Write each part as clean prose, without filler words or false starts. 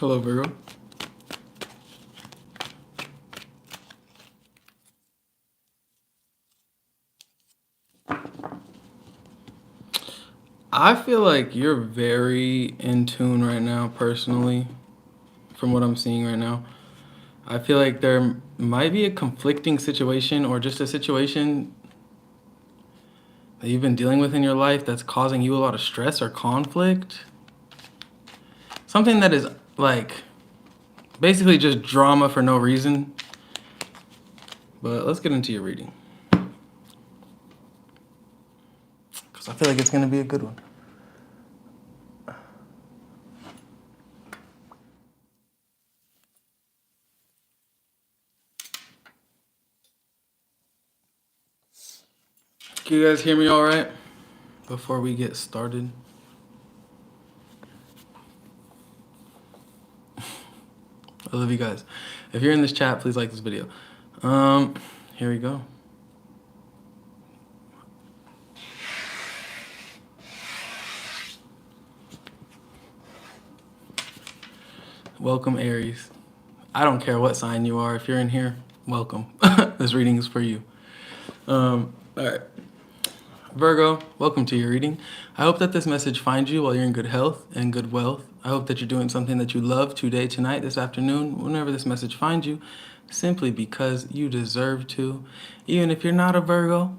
Hello, Virgo. I feel like you're very in tune right now, personally, from what I'm seeing right now. I feel like there might be a conflicting situation or just a situation that you've been dealing with in your life that's causing you a lot of stress or conflict. Something that is like basically just drama for no reason. But let's get into your reading, because I feel like it's going to be a good one. Can you guys hear me all right before we get started? I love you guys. If you're in this chat, please like this video. Here we go. Welcome, Aries. I don't care what sign you are. If you're in here, welcome. This reading is for you. All right. Virgo, welcome to your reading. I hope that this message finds you while you're in good health and good wealth. I hope that you're doing something that you love today, tonight, this afternoon, whenever this message finds you, simply because you deserve to. Even if you're not a Virgo,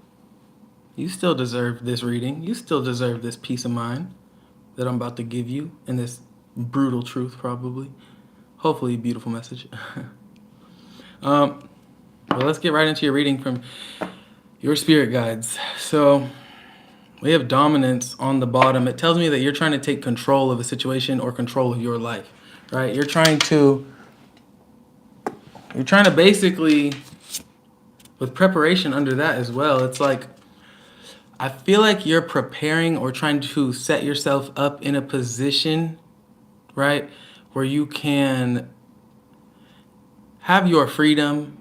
you still deserve this reading. You still deserve this peace of mind that I'm about to give you, and this brutal truth, probably. Hopefully a beautiful message. Well, let's get right into your reading from your spirit guides. So we have dominance on the bottom. It tells me that you're trying to take control of a situation or control of your life, right? You're trying to basically, with preparation under that as well, it's like, I feel like you're preparing or trying to set yourself up in a position, right, where you can have your freedom,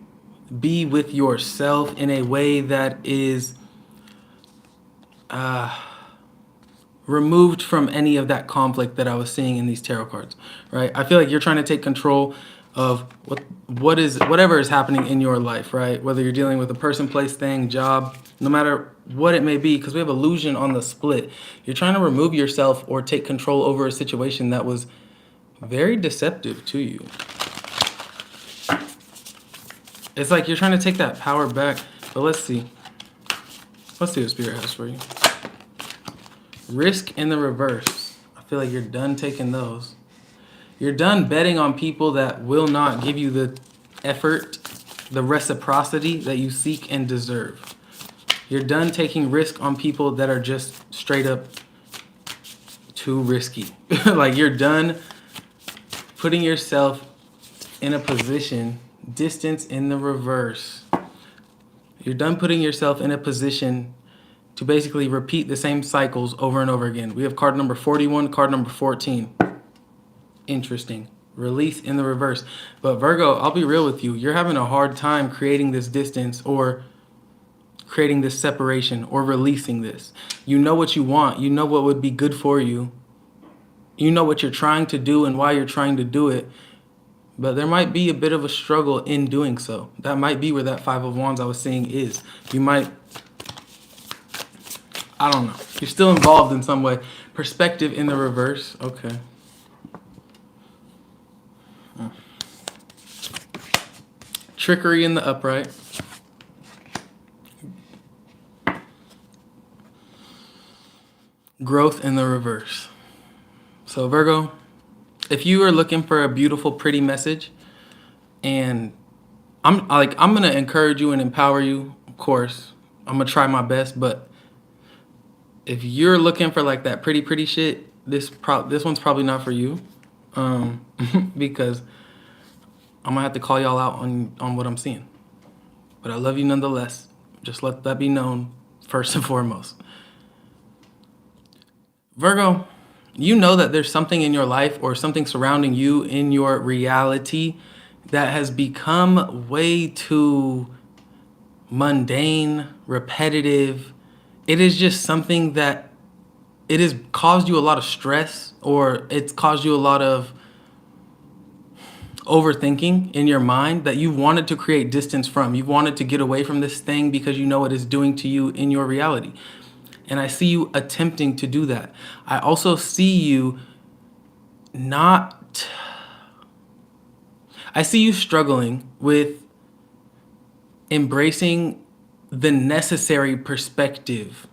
be with yourself in a way that is removed from any of that conflict that I was seeing in these tarot cards, right? I feel like you're trying to take control of whatever is happening in your life, right? Whether you're dealing with a person, place, thing, job, no matter what it may be, because we have illusion on the split. You're trying to remove yourself or take control over a situation that was very deceptive to you. It's like you're trying to take that power back. But let's see. Let's see what Spirit has for you. Risk in the reverse. I feel like you're done taking those. You're done betting on people that will not give you the effort, the reciprocity that you seek and deserve. You're done taking risk on people that are just straight up too risky. Like, you're done putting yourself in a position, distance in the reverse. You're done putting yourself in a position to basically repeat the same cycles over and over again. We have card number 41, card number 14. Interesting. Release in the reverse. But Virgo, I'll be real with you. You're having a hard time creating this distance or creating this separation or releasing this. You know what you want. You know what would be good for you. You know what you're trying to do and why you're trying to do it. But there might be a bit of a struggle in doing so. That might be where that Five of Wands I was saying is. You might, I don't know. You're still involved in some way. Perspective in the reverse. Okay. Trickery in the upright. Growth in the reverse. So Virgo, if you are looking for a beautiful, pretty message, and I'm gonna encourage you and empower you, of course. I'm gonna try my best, but if you're looking for like that pretty shit, this one's probably not for you, because I'm gonna have to call y'all out on what I'm seeing. But I love you nonetheless. Just let that be known first and foremost. Virgo, you know that there's something in your life or something surrounding you in your reality that has become way too mundane, repetitive. It is just something that it has caused you a lot of stress, or it's caused you a lot of overthinking in your mind that you wanted to create distance from. You wanted to get away from this thing because you know what it's doing to you in your reality. And I see you attempting to do that. I also see you not, I see you struggling with embracing the necessary perspective.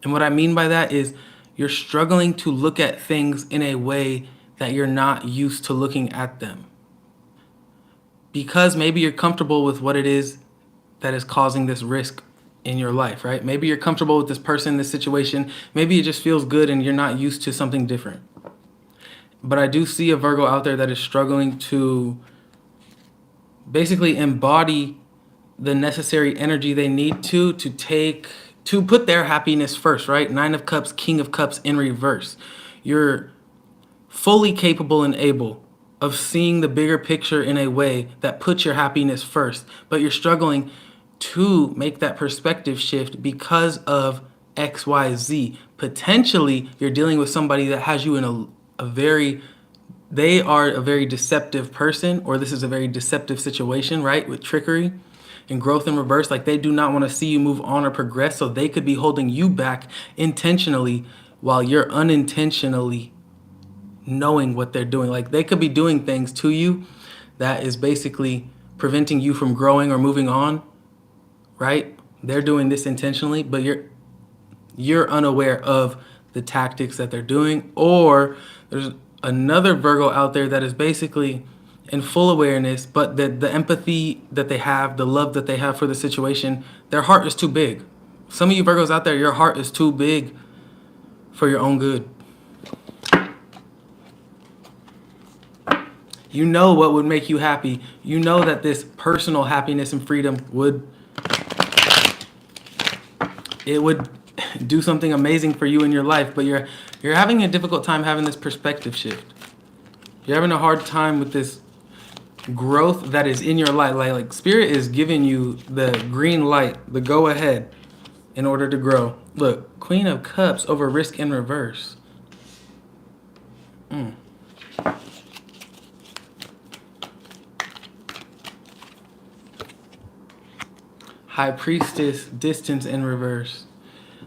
And what I mean by that is you're struggling to look at things in a way that you're not used to looking at them. Because maybe you're comfortable with what it is that is causing this risk in your life, right? Maybe you're comfortable with this person, this situation. Maybe it just feels good and you're not used to something different. But I do see a Virgo out there that is struggling to basically embody the necessary energy they need to put their happiness first, right? Nine of Cups, King of Cups in reverse. You're fully capable and able of seeing the bigger picture in a way that puts your happiness first, but you're struggling to make that perspective shift because of XYZ. Potentially, you're dealing with somebody that has you in a very, they are a very deceptive person, or this is a very deceptive situation, right? With trickery and growth in reverse. Like they do not want to see you move on or progress, so they could be holding you back intentionally while you're unintentionally knowing what they're doing. Like they could be doing things to you that is basically preventing you from growing or moving on, right? They're doing this intentionally, but you're unaware of the tactics that they're doing. Or there's another Virgo out there that is basically in full awareness, but the empathy that they have, the love that they have for the situation, their heart is too big. Some of you Virgos out there, your heart is too big for your own good. You know what would make you happy. You know that this personal happiness and freedom would do something amazing for you in your life, but you're having a difficult time having this perspective shift. You're having a hard time with this growth that is in your life. Like spirit is giving you the green light, the go ahead in order to grow. Look, Queen of Cups over risk in reverse. High Priestess, distance in reverse.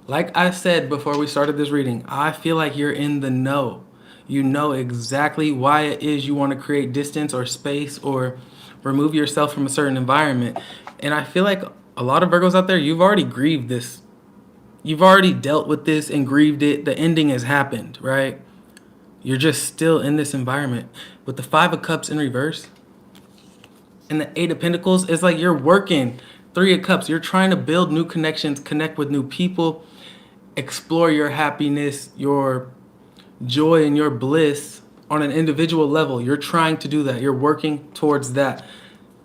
Like I said before we started this reading, I feel like you're in the know. You know exactly why it is you want to create distance or space or remove yourself from a certain environment. And I feel like a lot of Virgos out there, you've already grieved this. You've already dealt with this and grieved it. The ending has happened, right? You're just still in this environment. With the Five of Cups in reverse and the Eight of Pentacles, it's like you're working. Three of Cups, you're trying to build new connections, connect with new people, explore your happiness, your joy, and your bliss on an individual level. You're trying to do that. You're working towards that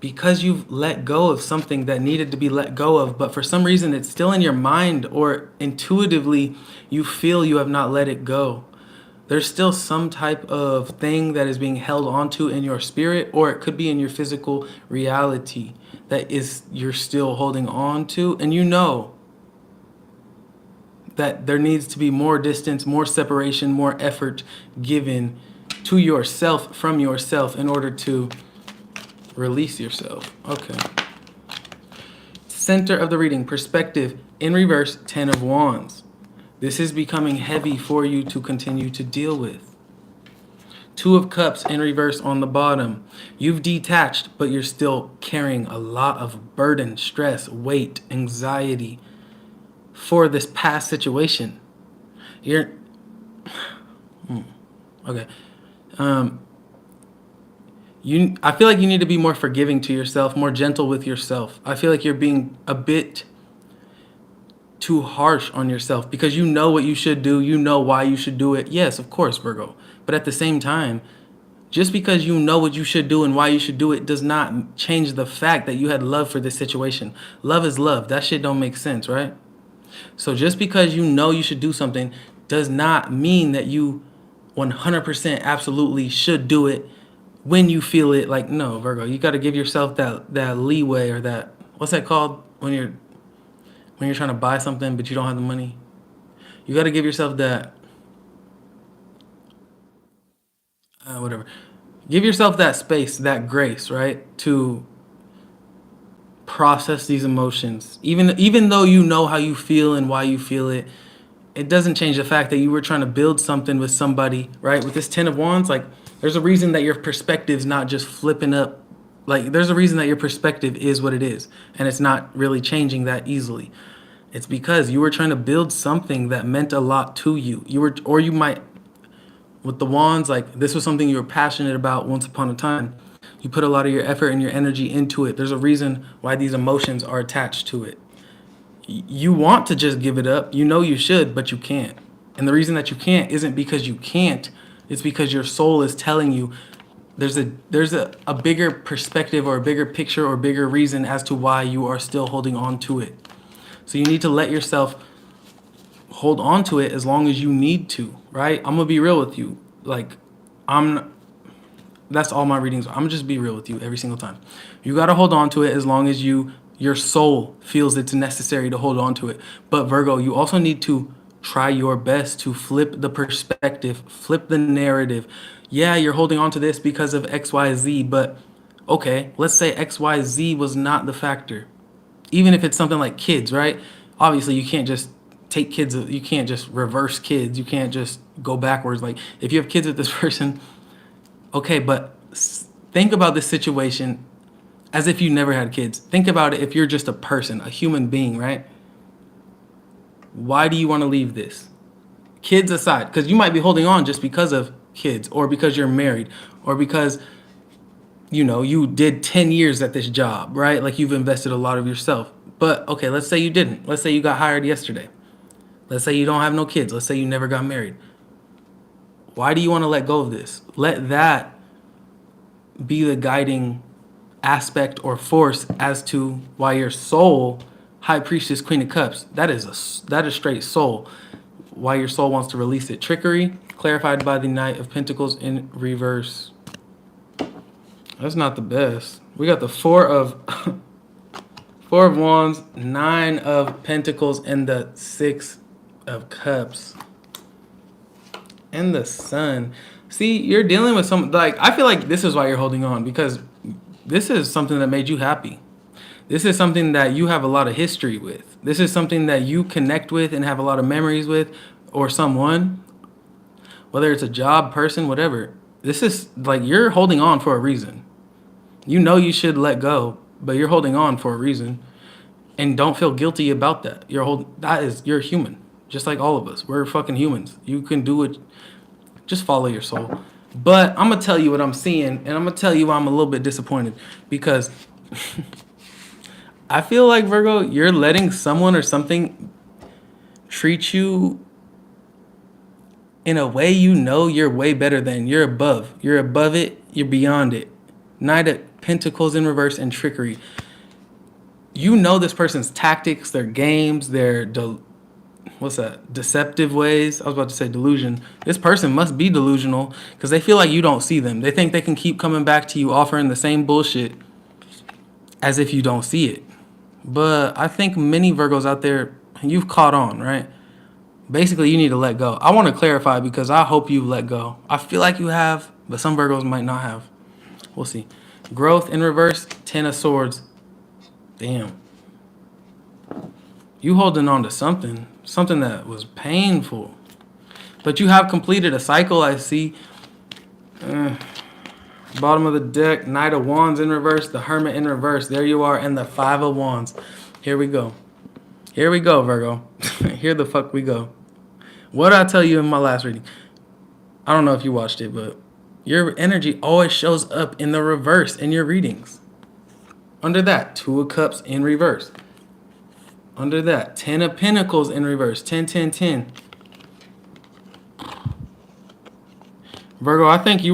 because you've let go of something that needed to be let go of, but for some reason it's still in your mind, or intuitively you feel you have not let it go. There's still some type of thing that is being held onto in your spirit, or it could be in your physical reality that is you're still holding on to, and you know that there needs to be more distance, more separation, more effort given to yourself from yourself in order to release yourself. Okay. Center of the reading, perspective in reverse, 10 of Wands. This is becoming heavy for you to continue to deal with. Two of Cups in reverse on the bottom. You've detached, but you're still carrying a lot of burden, stress, weight, anxiety for this past situation. You're okay. I feel like you need to be more forgiving to yourself, more gentle with yourself. I feel like you're being a bit too harsh on yourself because you know what you should do, you know why you should do it. Yes, of course, Virgo. But at the same time, just because you know what you should do and why you should do it does not change the fact that you had love for this situation. Love is love. That shit don't make sense, right? So just because you know you should do something does not mean that you 100% absolutely should do it when you feel it. Like, no, Virgo, you got to give yourself that leeway, or that, what's that called when you're trying to buy something but you don't have the money. You got to give yourself that whatever. Give yourself that space, that grace, right? To process these emotions. Even though you know how you feel and why you feel it, it doesn't change the fact that you were trying to build something with somebody, right? With this 10 of Wands, like there's a reason that your perspective's not just flipping up. Like there's a reason that your perspective is what it is, and it's not really changing that easily. It's because you were trying to build something that meant a lot to you. You were, or you might, with the wands, like this was something you were passionate about once upon a time. You put a lot of your effort and your energy into it. There's a reason why these emotions are attached to it. You want to just give it up. You know you should, but you can't. And the reason that you can't isn't because you can't. It's because your soul is telling you there's a bigger perspective or a bigger picture or bigger reason as to why you are still holding on to it. So you need to let yourself hold on to it as long as you need to, right? I'm gonna be real with you. Like, I'm that's all my readings. I'm gonna just be real with you every single time. You gotta hold on to it as long as your soul feels it's necessary to hold on to it. But Virgo, you also need to try your best to flip the perspective, flip the narrative. Yeah, you're holding on to this because of XYZ, but okay, let's say XYZ was not the factor. Even if it's something like kids, right? Obviously, you can't just take kids, you can't just reverse kids, you can't just go backwards. Like, if you have kids with this person, okay, but think about this situation as if you never had kids. Think about it if you're just a person, a human being, right? Why do you want to leave this? Kids aside, because you might be holding on just because of kids, or because you're married, or because you did 10 years at this job, right? Like you've invested a lot of yourself. But okay, let's say you didn't. Let's say you got hired yesterday. Let's say you don't have no kids. Let's say you never got married. Why do you want to let go of this? Let that be the guiding aspect or force as to why your soul, High Priestess, Queen of Cups, that is straight soul. Why your soul wants to release it. Trickery, clarified by the Knight of Pentacles in reverse. That's not the best. We got the Four of Wands, Nine of Pentacles, and the Six of Cups. And the Sun. See, you're dealing with some, like, I feel like this is why you're holding on, because this is something that made you happy. This is something that you have a lot of history with. This is something that you connect with and have a lot of memories with, or someone, whether it's a job, person, whatever. This is like you're holding on for a reason. You know you should let go, but you're holding on for a reason. And don't feel guilty about that. You're human. Just like all of us. We're fucking humans. You can do it. Just follow your soul. But I'm gonna tell you what I'm seeing, and I'm gonna tell you why I'm a little bit disappointed. Because I feel like, Virgo, you're letting someone or something treat you in a way you're way better than. You're above. You're above it. You're beyond it. Knight of Pentacles in reverse and trickery. You know this person's tactics, their games, their deceptive ways. I was about to say delusion. This person must be delusional because they feel like you don't see them. They think they can keep coming back to you offering the same bullshit as if you don't see it. But I think many Virgos out there, you've caught on, right? Basically, you need to let go. I want to clarify because I hope you've let go. I feel like you have, but some Virgos might not have. We'll see. Growth in reverse, 10 of Swords. Damn. You holding on to something that was painful. But you have completed a cycle, I see. Bottom of the deck, Knight of Wands in reverse, the Hermit in reverse. There you are, and the Five of Wands. Here we go. Here we go, Virgo. Here the fuck we go. What did I tell you in my last reading? I don't know if you watched it, but your energy always shows up in the reverse in your readings. Under that, Two of Cups in reverse. Under that, 10 of Pentacles in reverse. 10, 10, 10. Virgo, I think you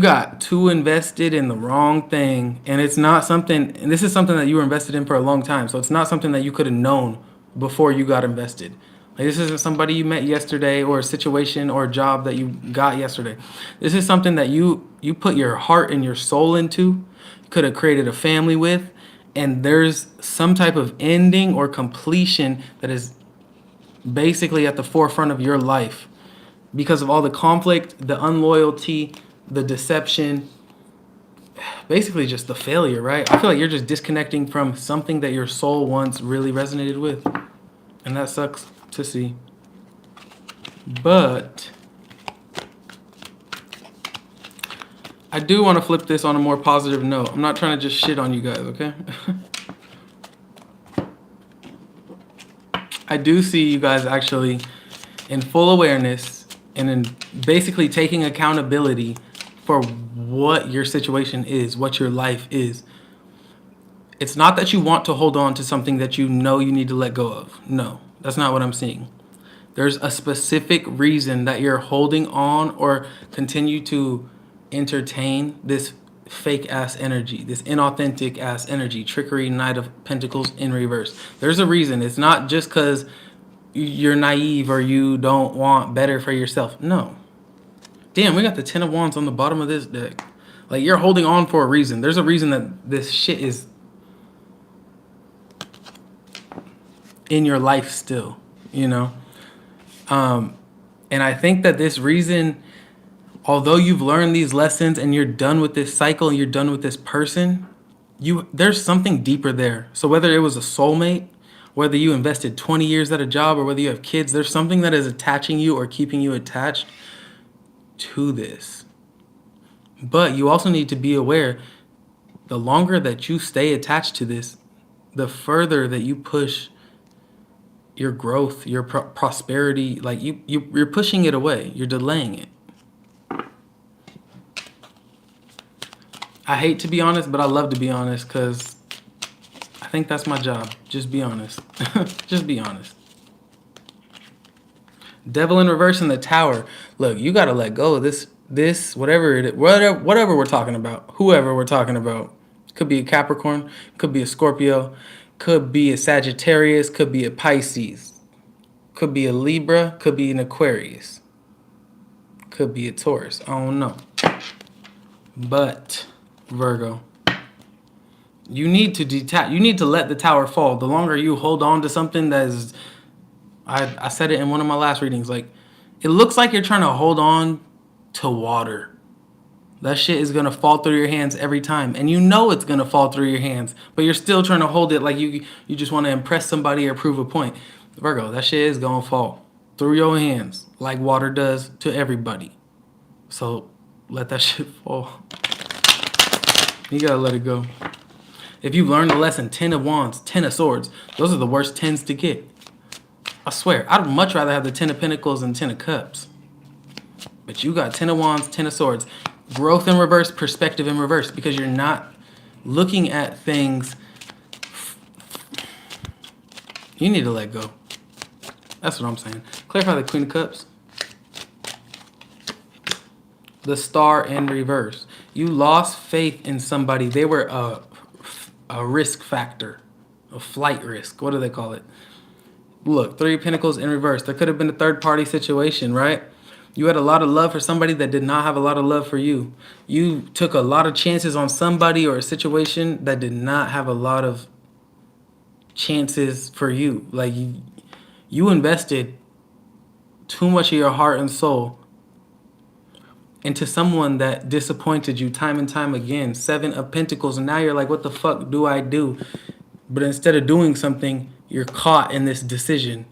got too invested in the wrong thing. And it's not something, and this is something that you were invested in for a long time. So it's not something that you could have known before you got invested. Like, this isn't somebody you met yesterday, or a situation or a job that you got yesterday. This is something that you put your heart and your soul into, could have created a family with, and there's some type of ending or completion that is basically at the forefront of your life. because of all the conflict, the unloyalty, the deception, basically just the failure, right? I feel like you're just disconnecting from something that your soul once really resonated with. And that sucks to see. But I do want to flip this on a more positive note. I'm not trying to just shit on you guys, okay? I do see you guys actually in full awareness and in basically taking accountability for what your situation is, what your life is. It's not that you want to hold on to something that you know you need to let go of. No, that's not what I'm seeing. There's a specific reason that you're holding on or continue to entertain this fake ass energy, this inauthentic ass energy, trickery, Knight of Pentacles in reverse. There's a reason. It's not just because you're naive or you don't want better for yourself. No. Damn, we got the Ten of Wands on the bottom of this deck. Like, you're holding on for a reason. There's a reason that this shit is in your life still, you know? And I think that this reason, although you've learned these lessons and you're done with this cycle and you're done with this person, there's something deeper there. So whether it was a soulmate, whether you invested 20 years at a job, or whether you have kids, there's something that is attaching you or keeping you attached to this. But you also need to be aware, the longer that you stay attached to this, the further that you push your growth, your prosperity, like you're pushing it away. You're delaying it. I hate to be honest, but I love to be honest because I think that's my job. Just be honest. Just be honest. Devil in reverse in the Tower. Look, you got to let go of this, whatever it is, whatever we're talking about, whoever we're talking about. Could be a Capricorn, could be a Scorpio, could be a Sagittarius, could be a Pisces, could be a Libra, could be an Aquarius, could be a Taurus. I don't know. But Virgo, you need to detach. You need to let the tower fall. The longer you hold on to something that is, I said it in one of my last readings, like, it looks like you're trying to hold on to water. That shit is going to fall through your hands every time. And you know it's going to fall through your hands. But you're still trying to hold it like you just want to impress somebody or prove a point. Virgo, that shit is going to fall through your hands like water does to everybody. So let that shit fall. You got to let it go. If you've learned the lesson, 10 of Wands, 10 of Swords, those are the worst 10s to get. I swear, I'd much rather have the 10 of Pentacles and 10 of Cups. But you got 10 of Wands, 10 of Swords. Growth in reverse, perspective in reverse, because you're not looking at things. You need to let go. That's what I'm saying. Clarify the Queen of Cups. The Star in reverse. You lost faith in somebody. They were a risk factor, a flight risk. What do they call it? Look, 3 of Pentacles in reverse. There could have been a third party situation, right? You had a lot of love for somebody that did not have a lot of love for you. You took a lot of chances on somebody or a situation that did not have a lot of chances for you. Like, you invested too much of your heart and soul into someone that disappointed you time and time again. 7 of Pentacles, and now you're like, what the fuck do I do? But instead of doing something, you're caught in this decision.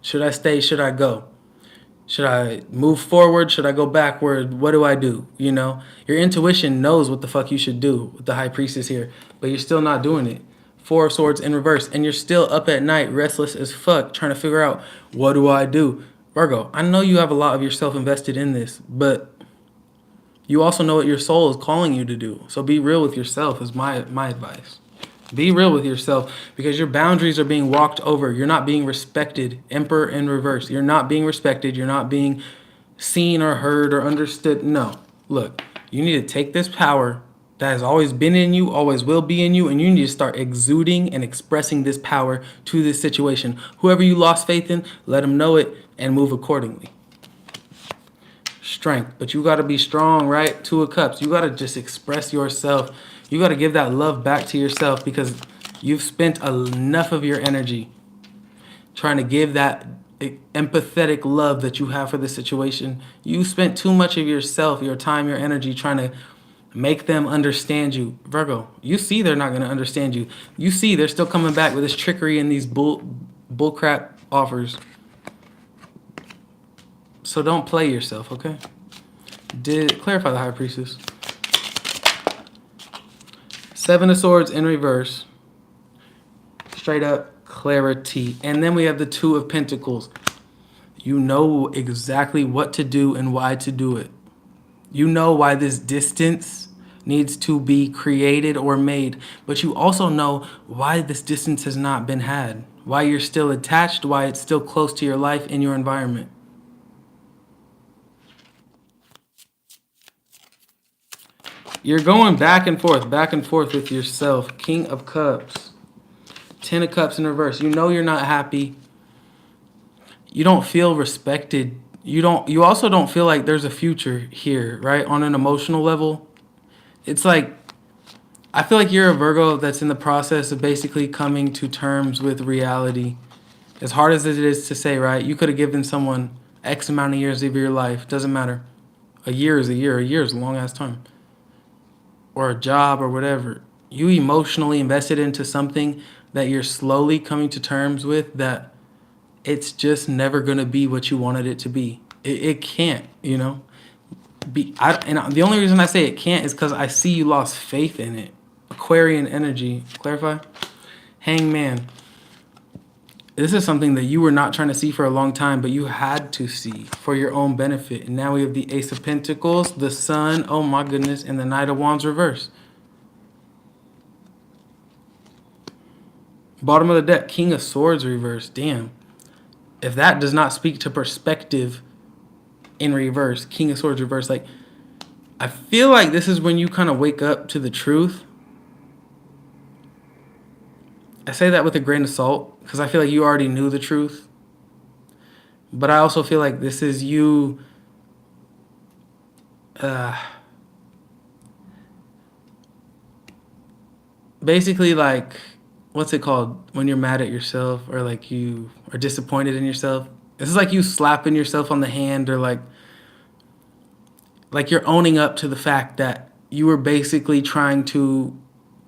Should I stay? Should I go? Should I move forward? Should I go backward? What do I do? You know, your intuition knows what the fuck you should do with the High Priestess here, but you're still not doing it. 4 of Swords in reverse, and you're still up at night, restless as fuck, trying to figure out, what do I do? Virgo, I know you have a lot of yourself invested in this, but you also know what your soul is calling you to do. So be real with yourself is my advice. Be real with yourself, because your boundaries are being walked over. You're not being respected. Emperor in reverse. You're not being respected. You're not being seen or heard or understood. No. Look, you need to take this power that has always been in you, always will be in you, and you need to start exuding and expressing this power to this situation. Whoever you lost faith in, let them know it and move accordingly. Strength. But you got to be strong, right? 2 of Cups. You got to just express yourself. You got to give that love back to yourself, because you've spent enough of your energy trying to give that empathetic love that you have for the situation. You spent too much of yourself, your time, your energy trying to make them understand you. Virgo, you see they're not going to understand you. You see they're still coming back with this trickery and these bullcrap offers. So don't play yourself, okay? Clarify the High Priestess. Seven of Swords in reverse. Straight up clarity. And then we have the Two of Pentacles. You know exactly what to do and why to do it. You know why this distance needs to be created or made, but you also know why this distance has not been had, why you're still attached, why it's still close to your life and your environment. You're going back and forth with yourself. King of Cups. Ten of Cups in reverse. You know you're not happy. You don't feel respected. You also don't feel like there's a future here, right? On an emotional level. It's like, I feel like you're a Virgo that's in the process of basically coming to terms with reality. As hard as it is to say, right? You could have given someone X amount of years of your life. Doesn't matter. A year is a year. A year is a long ass time. Or a job or whatever. You emotionally invested into something that you're slowly coming to terms with, that it's just never going to be what you wanted it to be. It can't, you know? And the only reason I say it can't is because I see you lost faith in it. Aquarian energy. Clarify? Hangman. This is something that you were not trying to see for a long time, but you had to see for your own benefit. And now we have the Ace of Pentacles, the Sun, oh my goodness, and the Knight of Wands reverse. Bottom of the deck, King of Swords reverse. Damn. If that does not speak to perspective in reverse, King of Swords reverse, like, I feel like this is when you kind of wake up to the truth. I say that with a grain of salt because I feel like you already knew the truth. But I also feel like this is you basically, like, what's it called when you're mad at yourself or like you are disappointed in yourself? This is like you slapping yourself on the hand, or like you're owning up to the fact that you were basically trying to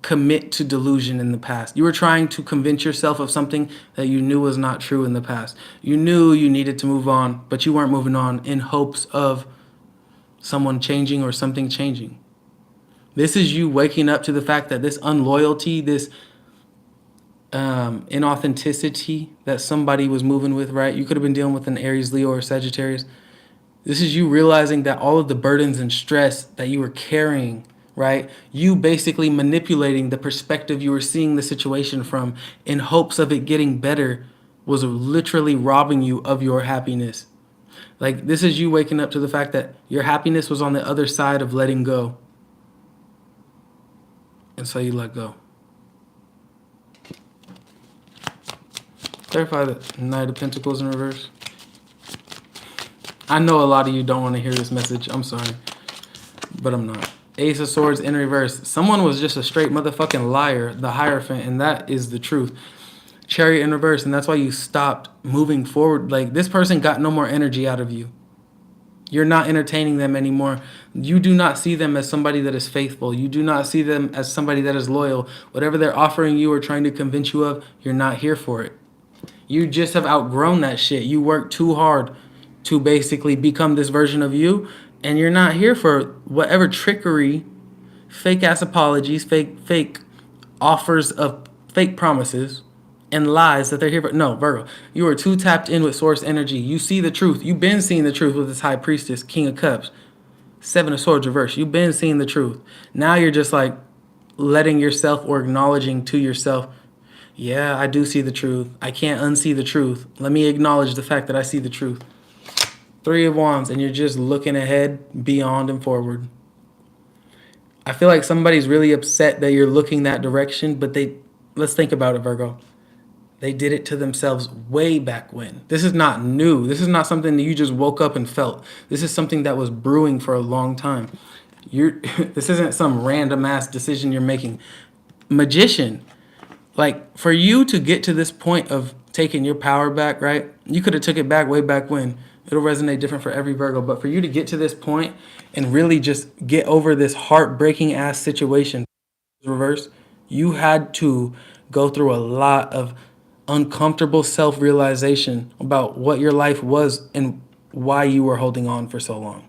commit to delusion in the past. You were trying to convince yourself of something that you knew was not true in the past. You knew you needed to move on, but you weren't moving on in hopes of someone changing or something changing. This is you waking up to the fact that this unloyalty, this inauthenticity that somebody was moving with, right? You could have been dealing with an Aries, Leo, or Sagittarius. This is you realizing that all of the burdens and stress that you were carrying, right? You basically manipulating the perspective you were seeing the situation from in hopes of it getting better was literally robbing you of your happiness. Like, this is you waking up to the fact that your happiness was on the other side of letting go. And so you let go. Clarify the Knight of Pentacles in reverse. I know a lot of you don't want to hear this message. I'm sorry. But I'm not. Ace of Swords in reverse. Someone was just a straight motherfucking liar, the Hierophant, and that is the truth. Chariot in reverse, and that's why you stopped moving forward. Like, this person got no more energy out of you. You're not entertaining them anymore. You do not see them as somebody that is faithful. You do not see them as somebody that is loyal. Whatever they're offering you or trying to convince you of, you're not here for it. You just have outgrown that shit. You worked too hard to basically become this version of you, and you're not here for whatever trickery, fake ass apologies, fake offers of fake promises and lies that they're here for. No, Virgo, you are too tapped in with source energy. You see the truth. You've been seeing the truth with this High Priestess, King of Cups, Seven of Swords reverse. You've been seeing the truth. Now you're just like letting yourself or acknowledging to yourself, yeah, I do see the truth. I can't unsee the truth. Let me acknowledge the fact that I see the truth. Three of Wands, and you're just looking ahead, beyond, and forward. I feel like somebody's really upset that you're looking that direction, but let's think about it, Virgo. They did it to themselves way back when. This is not new. This is not something that you just woke up and felt. This is something that was brewing for a long time. This isn't some random ass decision you're making. Magician. Like, for you to get to this point of taking your power back, right? You could have took it back way back when. It'll resonate different for every Virgo. But for you to get to this point and really just get over this heartbreaking ass situation, reverse, you had to go through a lot of uncomfortable self-realization about what your life was and why you were holding on for so long.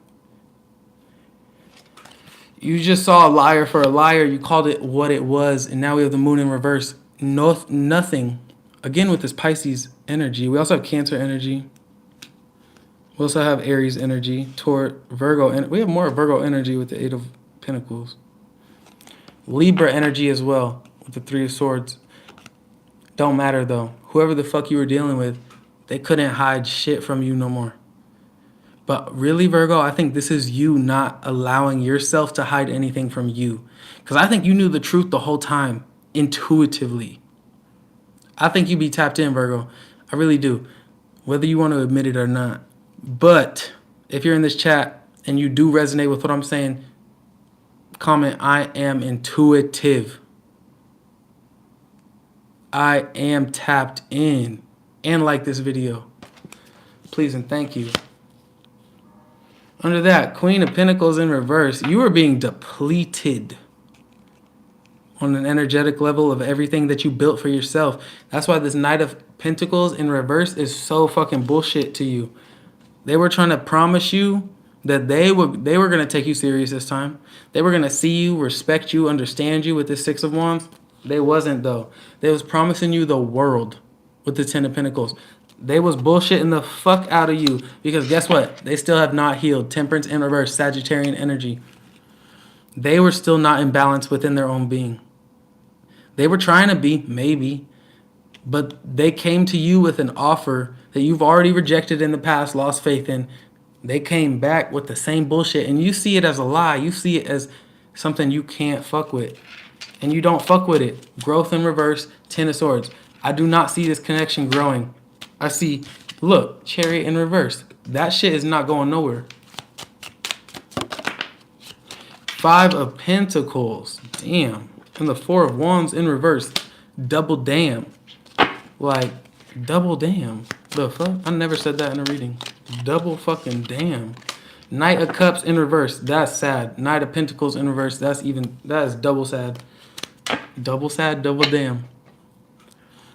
You just saw a liar for a liar. You called it what it was, and now we have the moon in reverse. No, nothing. Again, with this Pisces energy, we also have Cancer energy. We also have Aries energy, toward Virgo, and we have more Virgo energy with the Eight of Pentacles. Libra energy as well with the Three of Swords. Don't matter though. Whoever the fuck you were dealing with, they couldn't hide shit from you no more. But really, Virgo, I think this is you not allowing yourself to hide anything from you. Because I think you knew the truth the whole time, intuitively. I think you be tapped in, Virgo. I really do. Whether you want to admit it or not. But if you're in this chat and you do resonate with what I'm saying, comment, I am intuitive. I am tapped in. And like this video. Please and thank you. Under that, Queen of Pentacles in reverse, you are being depleted on an energetic level of everything that you built for yourself. That's why this Knight of Pentacles in reverse is so fucking bullshit to you. They were trying to promise you that they were going to take you serious this time. They were going to see you, respect you, understand you with the Six of Wands. They wasn't, though. They was promising you the world with the Ten of Pentacles. They was bullshitting the fuck out of you because guess what? They still have not healed. Temperance in reverse, Sagittarian energy. They were still not in balance within their own being. They were trying to be, maybe, but they came to you with an offer that you've already rejected in the past, lost faith in. They came back with the same bullshit, and you see it as a lie. You see it as something you can't fuck with, and you don't fuck with it. Growth in reverse, Ten of Swords. I do not see this connection growing. I see, look, Chariot in reverse. That shit is not going nowhere. Five of Pentacles. Damn. And the Four of Wands in reverse. Double damn. Like, double damn. The fuck? I never said that in a reading. Double fucking damn. Knight of Cups in reverse. That's sad. Knight of Pentacles in reverse. That is double sad. Double sad, double damn.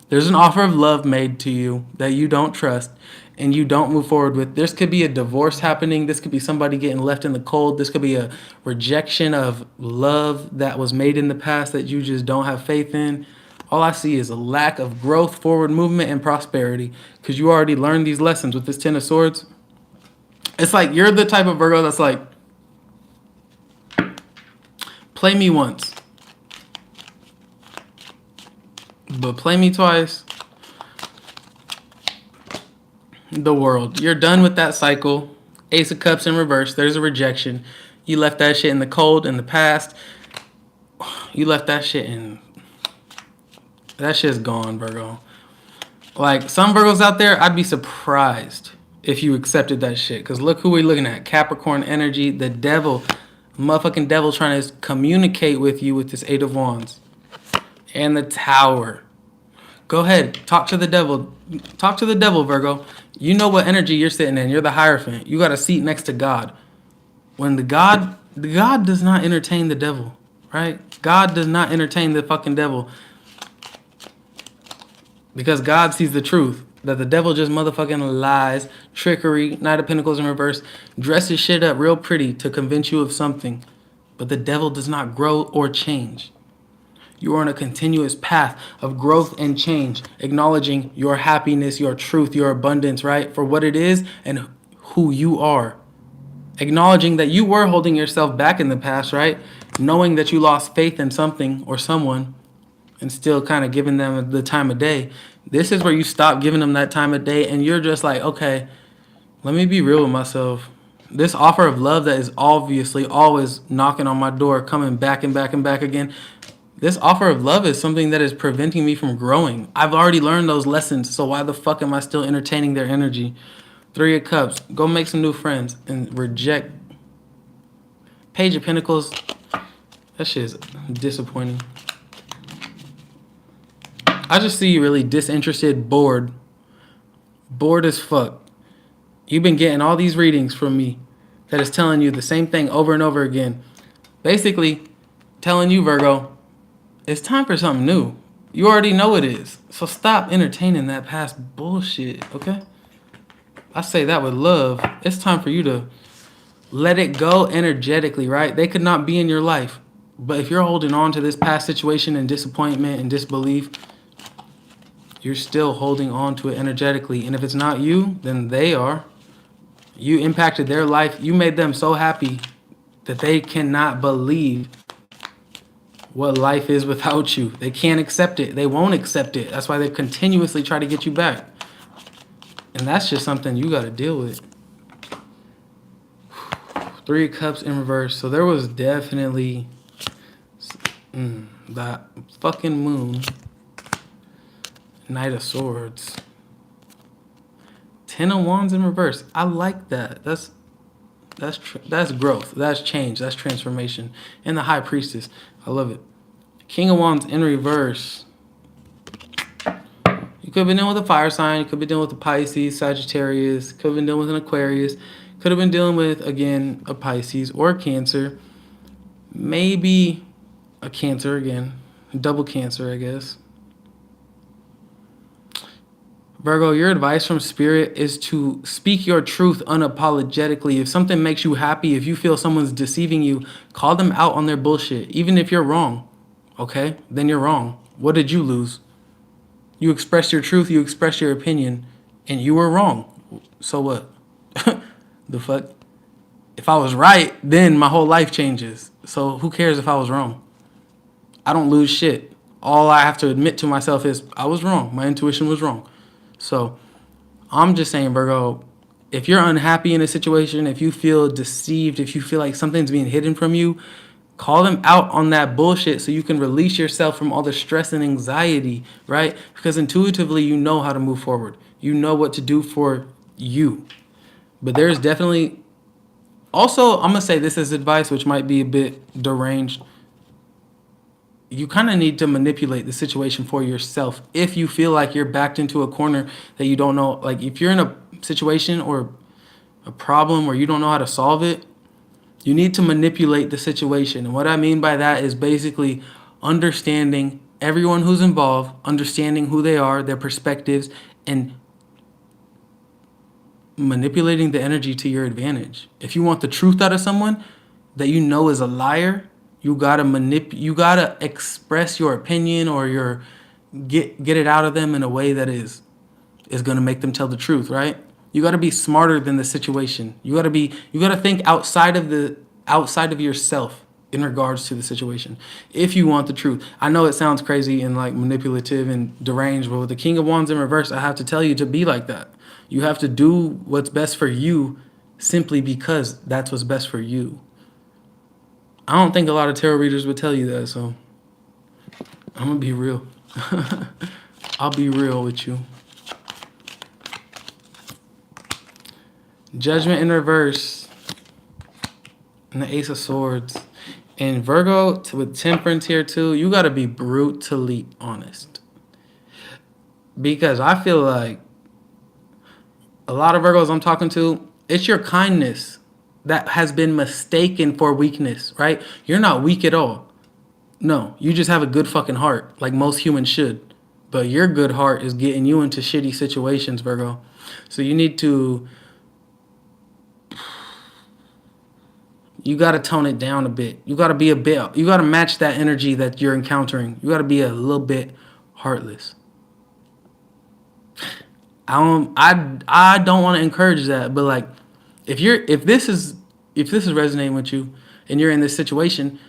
There's an offer of love made to you that you don't trust and you don't move forward with. This could be a divorce happening. This could be somebody getting left in the cold. This could be a rejection of love that was made in the past that you just don't have faith in. All I see is a lack of growth, forward movement, and prosperity because you already learned these lessons with this Ten of Swords. It's like you're the type of Virgo that's like, play me once. But play me twice. The world. You're done with that cycle. Ace of Cups in reverse. There's a rejection. You left that shit in the cold in the past. You left that shit in. That shit's gone, Virgo. Like, some Virgos out there, I'd be surprised if you accepted that shit. Because look who we're looking at. Capricorn energy. The devil. Motherfucking devil trying to communicate with you with this Eight of Wands. And the Tower. Go ahead. Talk to the devil. Talk to the devil, Virgo. You know what energy you're sitting in. You're the Hierophant. You got a seat next to God. When the God does not entertain the devil, right? God does not entertain the fucking devil. Because God sees the truth. That the devil just motherfucking lies, trickery, Knight of Pentacles in reverse, dresses shit up real pretty to convince you of something. But the devil does not grow or change. You are on a continuous path of growth and change, acknowledging your happiness, your truth, your abundance, right? For what it is and who you are. Acknowledging that you were holding yourself back in the past, right? Knowing that you lost faith in something or someone and still kind of giving them the time of day. This is where you stop giving them that time of day and you're just like, okay, let me be real with myself. This offer of love that is obviously always knocking on my door, coming back and back and back again. This offer of love is something that is preventing me from growing. I've already learned those lessons, so why the fuck am I still entertaining their energy? Three of Cups. Go make some new friends and reject. Page of Pentacles. That shit is disappointing. I just see you really disinterested, bored Bored as fuck. You've been getting all these readings from me that is telling you the same thing over and over again. Basically, telling you, Virgo, it's time for something new. You already know it is. So stop entertaining that past bullshit, okay? I say that with love. It's time for you to let it go energetically, right? They could not be in your life. But if you're holding on to this past situation and disappointment and disbelief, you're still holding on to it energetically. And if it's not you, then they are. You impacted their life. You made them so happy that they cannot believe what life is without you. They can't accept it. They won't accept it. That's why they continuously try to get you back. And that's just something you got to deal with. 3 of Cups in reverse. So there was definitely that fucking moon. Knight of Swords. 10 of Wands in reverse. I like that. That's growth. That's change. That's transformation. And the High Priestess. I love it. King of Wands in reverse. You could have been dealing with a fire sign. You could be dealing with a Pisces, Sagittarius. Could have been dealing with an Aquarius. Could have been dealing with, again, a Pisces or a Cancer. Maybe a Cancer again. Double Cancer, I guess. Virgo, your advice from Spirit is to speak your truth unapologetically. If something makes you happy, if you feel someone's deceiving you, call them out on their bullshit. Even if you're wrong, okay? Then you're wrong. What did you lose? You expressed your truth, you expressed your opinion, and you were wrong. So what? The fuck? If I was right, then my whole life changes. So who cares if I was wrong? I don't lose shit. All I have to admit to myself is I was wrong. My intuition was wrong. So I'm just saying, Virgo, if you're unhappy in a situation, if you feel deceived, if you feel like something's being hidden from you, call them out on that bullshit so you can release yourself from all the stress and anxiety, right? Because intuitively, you know how to move forward. You know what to do for you. But there's definitely... Also, I'm going to say this as advice, which might be a bit deranged. You kind of need to manipulate the situation for yourself. If you feel like you're backed into a corner that you don't know, like if you're in a situation or a problem where you don't know how to solve it, you need to manipulate the situation. And what I mean by that is basically understanding everyone who's involved, understanding who they are, their perspectives, and manipulating the energy to your advantage. If you want the truth out of someone that you know is a liar, you gotta express your opinion or get it out of them in a way that is gonna make them tell the truth, right? You gotta be smarter than the situation. You gotta think outside of yourself in regards to the situation. If you want the truth. I know it sounds crazy and like manipulative and deranged, but with the King of Wands in reverse, I have to tell you to be like that. You have to do what's best for you simply because that's what's best for you. I don't think a lot of tarot readers would tell you that, so I'm going to be real. I'll be real with you. Judgment in reverse. And the Ace of Swords. And Virgo, with Temperance here too, you got to be brutally honest. Because I feel like a lot of Virgos I'm talking to, it's your kindness that has been mistaken for weakness, right? You're not weak at all. No, you just have a good fucking heart, like most humans should. But your good heart is getting you into shitty situations, Virgo. So you need to... You got to tone it down a bit. You got to match that energy that you're encountering. You got to be a little bit heartless. I don't want to encourage that, but like if this is resonating with you and you're in this situation,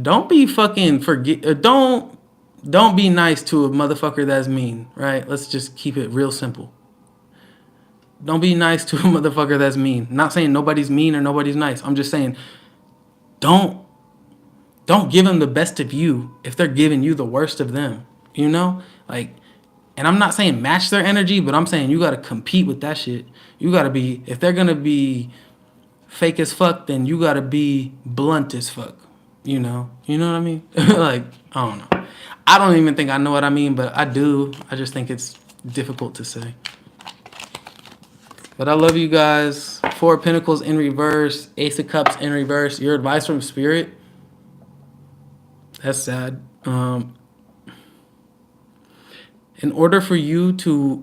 don't be don't be nice to a motherfucker that's mean, right? Let's just keep it real simple. Don't be nice to a motherfucker that's mean. I'm not saying nobody's mean or nobody's nice. I'm just saying don't give them the best of you if they're giving you the worst of them. You know? Like, and I'm not saying match their energy, but I'm saying you got to compete with that shit. You got to be, if they're going to be fake as fuck, then you got to be blunt as fuck. You know what I mean? Like, I don't know. I don't even think I know what I mean, but I do. I just think it's difficult to say. But I love you guys. Four of Pentacles in reverse. Ace of Cups in reverse. Your advice from Spirit. That's sad. In order for you to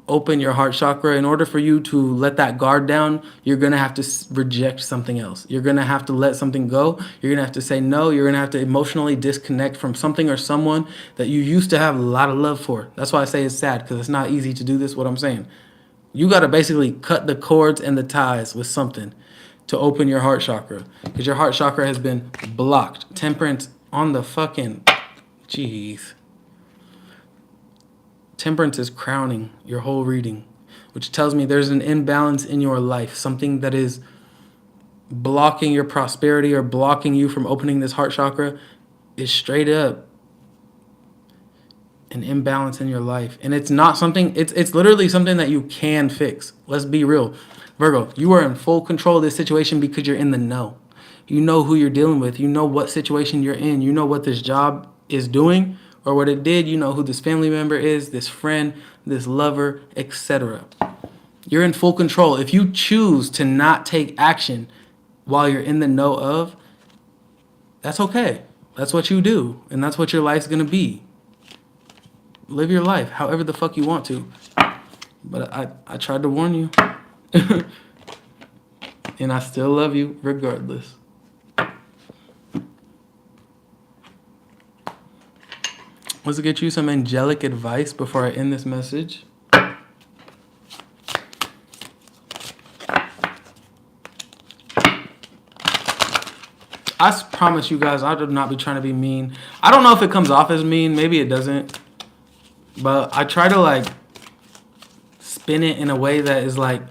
open your heart chakra, in order for you to let that guard down, you're going to have to reject something else. You're going to have to let something go. You're going to have to say no. You're going to have to emotionally disconnect from something or someone that you used to have a lot of love for. That's why I say it's sad, because it's not easy to do this, what I'm saying. You got to basically cut the cords and the ties with something to open your heart chakra, because your heart chakra has been blocked. Temperance on the fucking... Jeez. Temperance is crowning your whole reading, which tells me there's an imbalance in your life, something that is blocking your prosperity or blocking you from opening this heart chakra is straight up an imbalance in your life. And it's not something, it's literally something that you can fix. Let's be real. Virgo, you are in full control of this situation because you're in the know. You know who you're dealing with. You know what situation you're in. You know what this job is doing or what it did. You know who this family member is, this friend, this lover, etc. You're in full control. If you choose to not take action while you're in the know of, that's okay. That's what you do. And that's what your life's going to be. Live your life however the fuck you want to. But I tried to warn you. And I still love you regardless. Let's get you some angelic advice before I end this message. I promise you guys, I do not be trying to be mean. I don't know if it comes off as mean. Maybe it doesn't. But I try to like spin it in a way that is like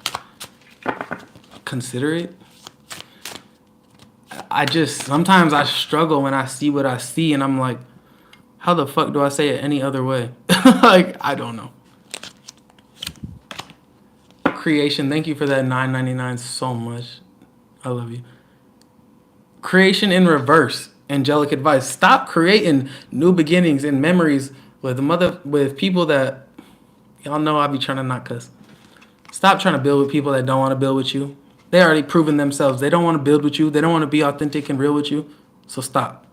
considerate. Sometimes I struggle when I see what I see and I'm like, how the fuck do I say it any other way? Like, I don't know. Creation, thank you for that $9.99 so much. I love you. Creation in reverse, angelic advice. Stop creating new beginnings and memories with people that y'all know I be trying to not cuss. Stop trying to build with people that don't want to build with you. They already proven themselves. They don't want to build with you. They don't want to be authentic and real with you. So stop.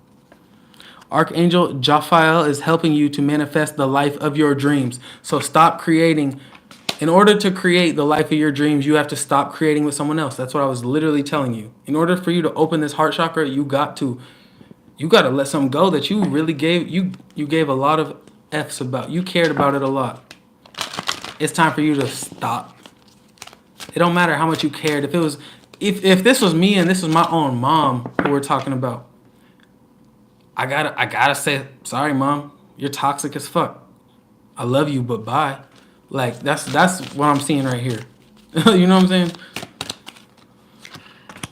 Archangel Jophiel is helping you to manifest the life of your dreams. So stop creating. In order to create the life of your dreams, you have to stop creating with someone else. That's what I was literally telling you. In order for you to open this heart chakra, you got to let something go that you really gave. You gave a lot of F's about. You cared about it a lot. It's time for you to stop. It don't matter how much you cared. If this was me and this was my own mom who we're talking about, I gotta say, sorry, mom, you're toxic as fuck. I love you, but bye. Like, that's what I'm seeing right here. You know what I'm saying?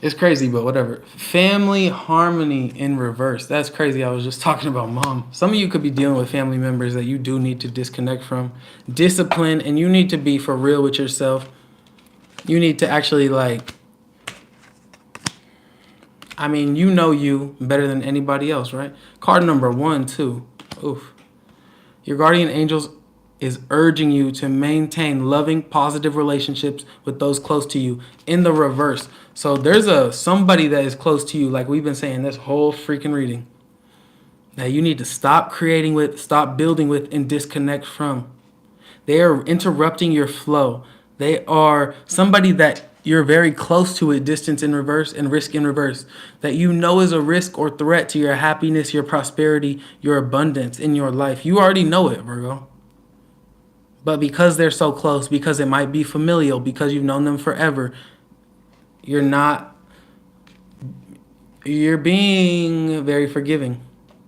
It's crazy, but whatever. Family harmony in reverse. That's crazy. I was just talking about mom. Some of you could be dealing with family members that you do need to disconnect from. Discipline, and you need to be for real with yourself. You need to actually, like, I mean, you know you better than anybody else, right? Card number 1, 2. Oof. Your guardian angels is urging you to maintain loving, positive relationships with those close to you in the reverse. So there's somebody that is close to you, like we've been saying this whole freaking reading, that you need to stop creating with, stop building with, and disconnect from. They are interrupting your flow. They are somebody that you're very close to at distance in reverse and risk in reverse, that you know is a risk or threat to your happiness, your prosperity, your abundance in your life. You already know it, Virgo. But because they're so close, because it might be familial, because you've known them forever, you're being very forgiving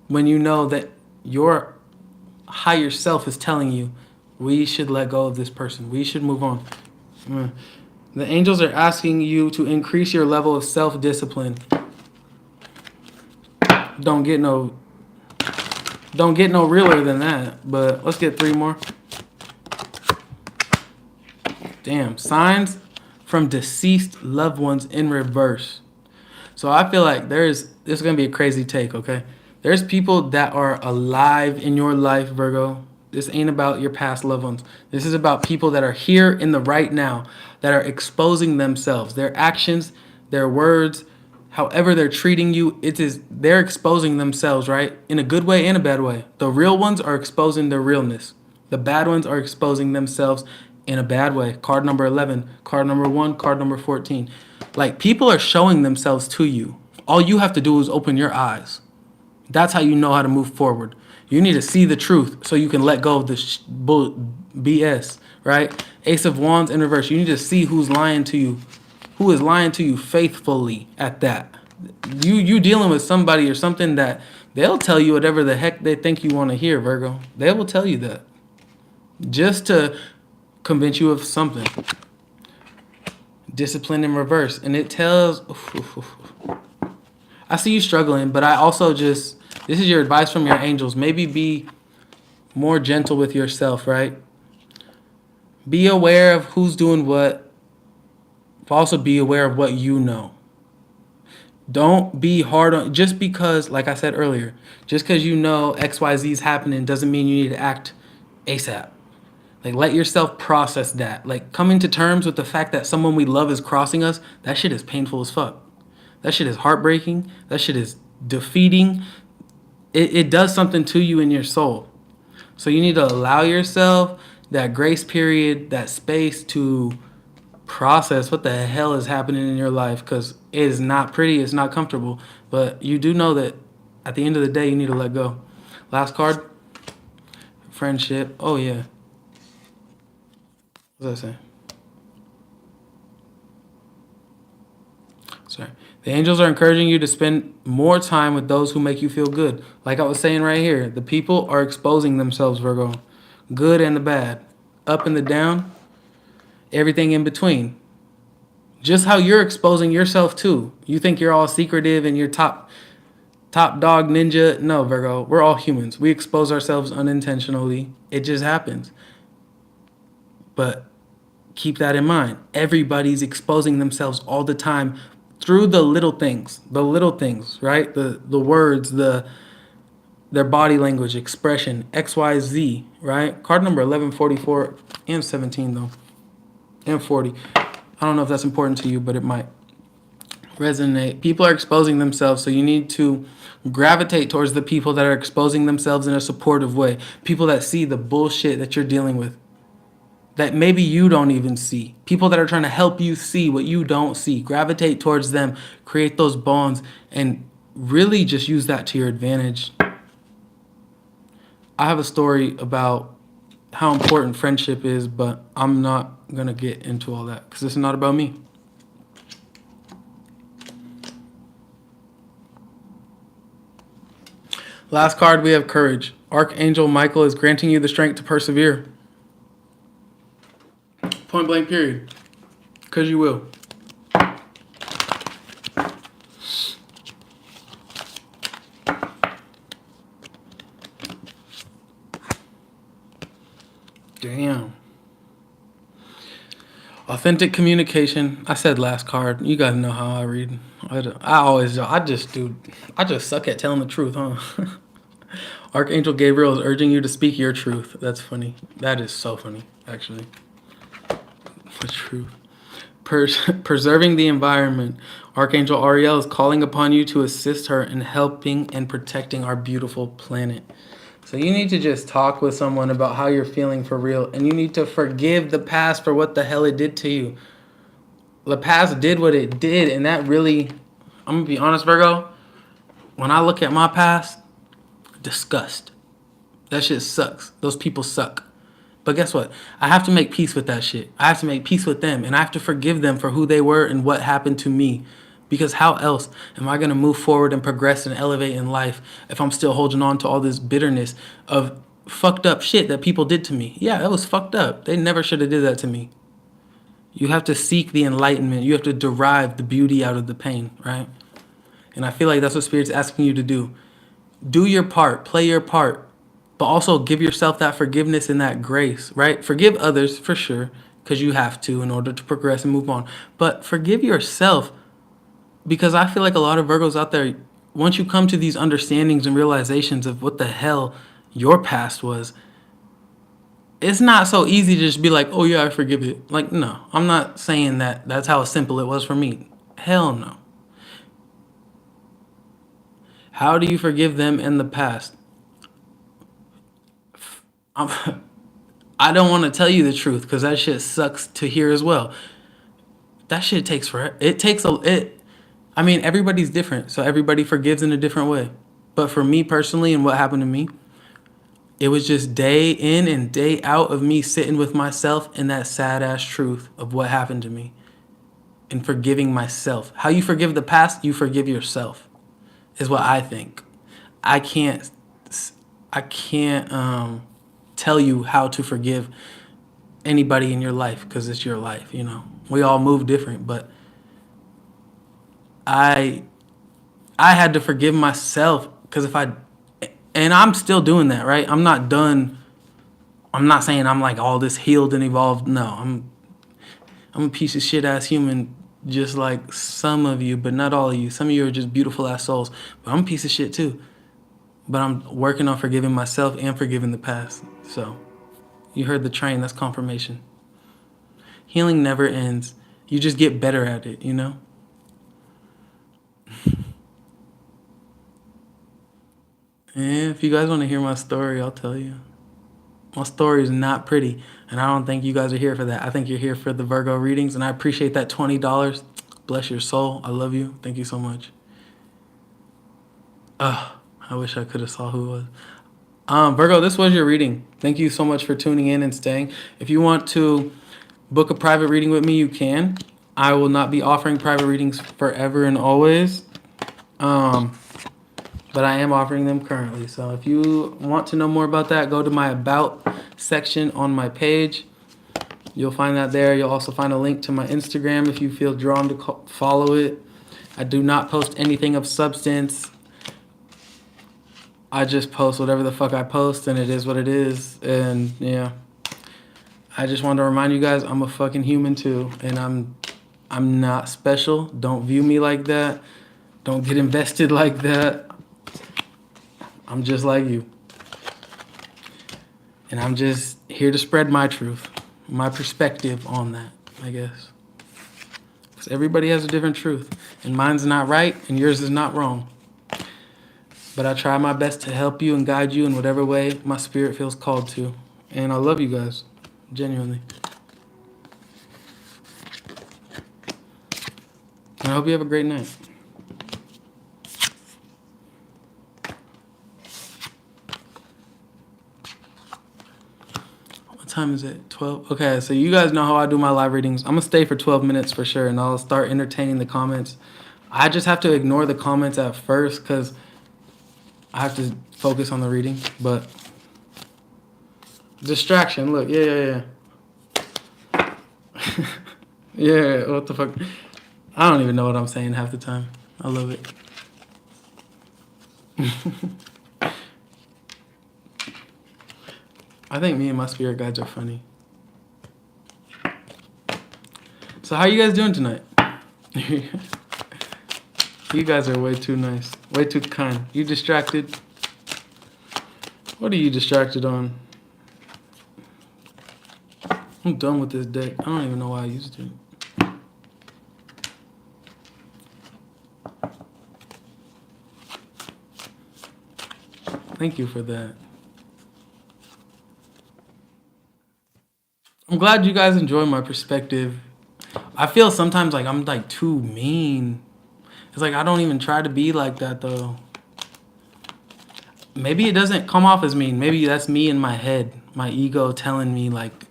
when you know that your higher self is telling you, we should let go of this person. We should move on. The angels are asking you to increase your level of self-discipline. Don't get no realer than that. But let's get 3 more. Damn. Signs from deceased loved ones in reverse. So I feel like this is going to be a crazy take, okay? There's people that are alive in your life, Virgo. This ain't about your past loved ones. This is about people that are here in the right now. that are exposing themselves. Their actions, their words, however they're treating you, they're exposing themselves, right? In a good way and a bad way. The real ones are exposing their realness. The bad ones are exposing themselves in a bad way. Card number 11, card number 1, card number 14. Like, people are showing themselves to you. All you have to do is open your eyes. That's how you know how to move forward. You need to see the truth so you can let go of the BS, right? Ace of Wands in reverse. You need to see who's lying to you, who is lying to you faithfully at that. You dealing with somebody or something that they'll tell you whatever the heck they think you want to hear, Virgo. They will tell you that just to convince you of something. Discipline in reverse. And it tells... I see you struggling, but I also this is your advice from your angels. Maybe be more gentle with yourself, right? Be aware of who's doing what, but also be aware of what you know. Don't be hard on, just because, like I said earlier, just because you know XYZ is happening doesn't mean you need to act ASAP. Like, let yourself process that. Like, coming to terms with the fact that someone we love is crossing us, that shit is painful as fuck. That shit is heartbreaking. That shit is defeating. It does something to you in your soul. So you need to allow yourself that grace period, that space to process what the hell is happening in your life, because it is not pretty, it's not comfortable. But you do know that at the end of the day, you need to let go. Last card, friendship. Oh, yeah. What does that say? Sorry. The angels are encouraging you to spend more time with those who make you feel good. Like I was saying right here, the people are exposing themselves, Virgo. Good and the bad. Up and the down. Everything in between. Just how you're exposing yourself too. You think you're all secretive and you're top dog ninja. No, Virgo. We're all humans. We expose ourselves unintentionally. It just happens. But keep that in mind. Everybody's exposing themselves all the time through the little things, right? The words, their body language, expression, XYZ, right? Card number 11, 44, and 17 though, and 40. I don't know if that's important to you, but it might resonate. People are exposing themselves, so you need to gravitate towards the people that are exposing themselves in a supportive way. People that see the bullshit that you're dealing with, that maybe you don't even see. People that are trying to help you see what you don't see. Gravitate towards them, create those bonds, and really just use that to your advantage. I have a story about how important friendship is, but I'm not going to get into all that because it's not about me. Last card, we have courage. Archangel Michael is granting you the strength to persevere. Point blank period. Because you will. Damn. Authentic communication. I said last card. You guys know how I read. I just suck at telling the truth, huh? Archangel Gabriel is urging you to speak your truth. That's funny. That is so funny, actually. The truth. Preserving the environment. Archangel Ariel is calling upon you to assist her in helping and protecting our beautiful planet. So you need to just talk with someone about how you're feeling for real. And you need to forgive the past for what the hell it did to you. The past did what it did. And that really, I'm going to be honest, Virgo. When I look at my past, disgust. That shit sucks. Those people suck. But guess what? I have to make peace with that shit. I have to make peace with them. And I have to forgive them for who they were and what happened to me. Because how else am I going to move forward and progress and elevate in life if I'm still holding on to all this bitterness of fucked up shit that people did to me? Yeah, that was fucked up. They never should have did that to me. You have to seek the enlightenment. You have to derive the beauty out of the pain, right? And I feel like that's what Spirit's asking you to do. Do your part. Play your part. But also give yourself that forgiveness and that grace, right? Forgive others for sure, because you have to in order to progress and move on. But forgive yourself, because I feel like a lot of Virgos out there, once you come to these understandings and realizations of what the hell your past was, it's not so easy to just be like, oh yeah, I forgive it. Like, no, I'm not saying that that's how simple it was for me. Hell no. How do you forgive them in the past? I'm, I don't want to tell you the truth because that shit sucks to hear as well. That shit takes forever. It takes a it. I mean, everybody's different, so everybody forgives in a different way. But for me personally, and what happened to me, it was just day in and day out of me sitting with myself in that sad ass truth of what happened to me and forgiving myself. How you forgive the past, you forgive yourself, is what I think. I can't, I can't tell you how to forgive anybody in your life because it's your life. You know, we all move different, but I I had to forgive myself because if I, and I'm still doing that, right? I'm not done. I'm not saying I'm like all this healed and evolved. No, I'm a piece of shit ass human, just like some of you, but not all of you. Some of you are just beautiful ass souls, but I'm a piece of shit too. But I'm working on forgiving myself and forgiving the past. So you heard the train. That's confirmation. Healing never ends. You just get better at it, you know? And if you guys want to hear my story, I'll tell you. My story is not pretty, and I don't think you guys are here for that. I think you're here for the Virgo readings, and I appreciate that $20. Bless your soul. I love you. Thank you so much. I wish I could have saw who it was. Virgo, this was your reading. Thank you so much for tuning in and staying. If you want to book a private reading with me, you can. I will not be offering private readings forever and always. But I am offering them currently. So if you want to know more about that, go to my About section on my page. You'll find that there. You'll also find a link to my Instagram if you feel drawn to follow it. I do not post anything of substance. I just post whatever the fuck I post, and it is what it is. And yeah, I just wanted to remind you guys I'm a fucking human too, and I'm not special. Don't view me like that. Don't get invested like that. I'm just like you. And I'm just here to spread my truth, my perspective on that, I guess. Because everybody has a different truth. And mine's not right, and yours is not wrong. But I try my best to help you and guide you in whatever way my spirit feels called to. And I love you guys, genuinely. And I hope you have a great night. Time is it? 12? Okay, so you guys know how I do my live readings. I'm gonna stay for 12 minutes for sure, and I'll start entertaining the comments. I just have to ignore the comments at first because I have to focus on the reading. But distraction, look, yeah. Yeah, what the fuck? I don't even know what I'm saying half the time. I love it. I think me and my spirit guides are funny. So how you guys doing tonight? You guys are way too nice. Way too kind. You distracted? What are you distracted on? I'm done with this deck. I don't even know why I used it. Thank you for that. I'm glad you guys enjoy my perspective. I feel sometimes like I'm like too mean. It's like I don't even try to be like that though. Maybe it doesn't come off as mean. Maybe that's me in my head. My ego telling me like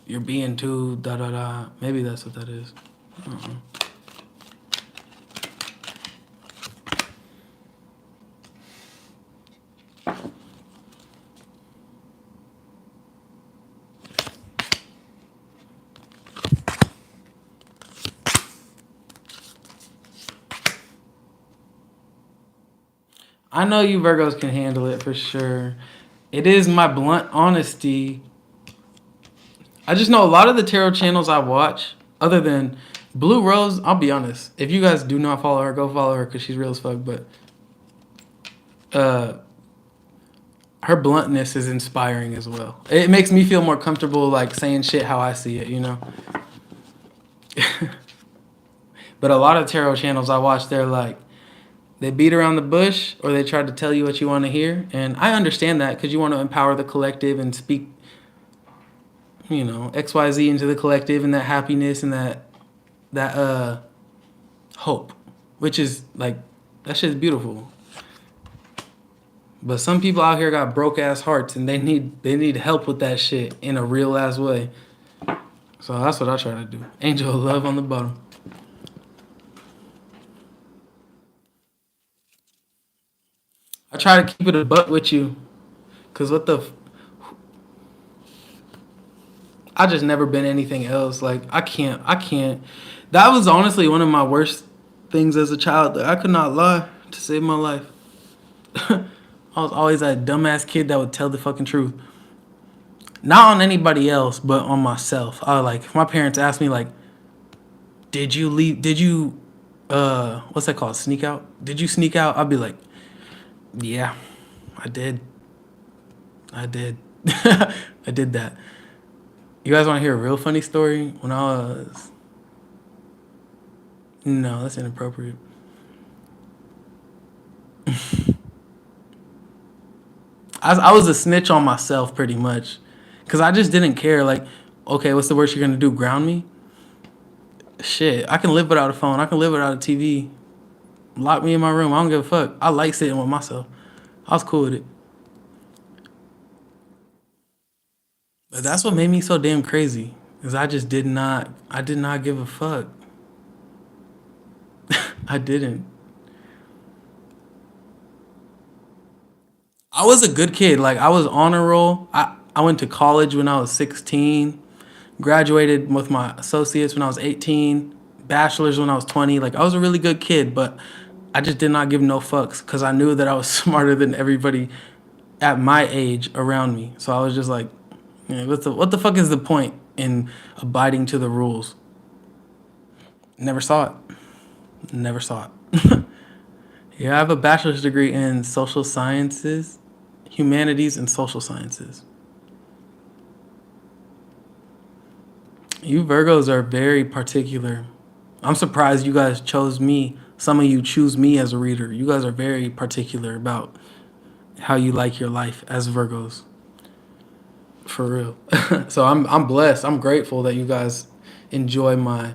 you're being too da da da. Maybe that's what that is. I don't know. I know you Virgos can handle it for sure. It is my blunt honesty. I just know a lot of the tarot channels I watch, other than Blue Rose, I'll be honest. If you guys do not follow her, go follow her because she's real as fuck. But Her bluntness is inspiring as well. It makes me feel more comfortable like saying shit how I see it, you know. But a lot of tarot channels I watch, they're like they beat around the bush or they try to tell you what you want to hear, and I understand that because you want to empower the collective and speak, you know, XYZ into the collective and that happiness and that hope, which is like that shit's beautiful. But some people out here got broke ass hearts and they need help with that shit in a real ass way. So that's what I try to do. Angel of love on the bottom. I try to keep it a butt with you, cause I just never been anything else. Like I can't. That was honestly one of my worst things as a child. That I could not lie to save my life. I was always that dumbass kid that would tell the fucking truth. Not on anybody else, but on myself. I like if my parents asked me like, "Did you leave? Did you, what's that called? Sneak out? Did you sneak out?" I'd be like, "Yeah, I did. I did. I did that." You guys want to hear a real funny story? When I was, no, that's inappropriate. I was a snitch on myself pretty much, cause I just didn't care. Like, okay, what's the worst you're gonna do? Ground me? Shit, I can live without a phone. I can live without a TV. Lock me in my room. I don't give a fuck. I like sitting with myself. I was cool with it. But that's what made me so damn crazy. Is I did not give a fuck. I didn't. I was a good kid. Like I was on a roll. I went to college when I was 16. Graduated with my associates when I was 18. Bachelor's when I was 20. Like I was a really good kid, but I just did not give no fucks because I knew that I was smarter than everybody at my age around me. So I was just like, yeah, what the fuck is the point in abiding to the rules? Never saw it. Never saw it. Yeah, I have a bachelor's degree in social sciences, humanities, and social sciences. You Virgos are very particular. I'm surprised you guys chose me. Some of you choose me as a reader. You guys are very particular about how you like your life as Virgos. For real. So I'm blessed. I'm grateful that you guys enjoy my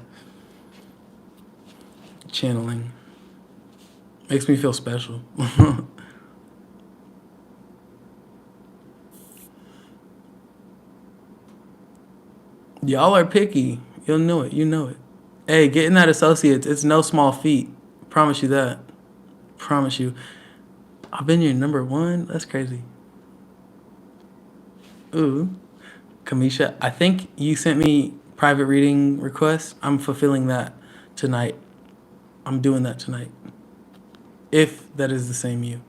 channeling. Makes me feel special. Y'all are picky. You'll know it. You know it. Hey, getting that associates, it's no small feat. Promise you that. Promise you. I've been your number one. That's crazy. Ooh. Kamisha, I think you sent me private reading requests. I'm fulfilling that tonight. I'm doing that tonight. If that is the same you.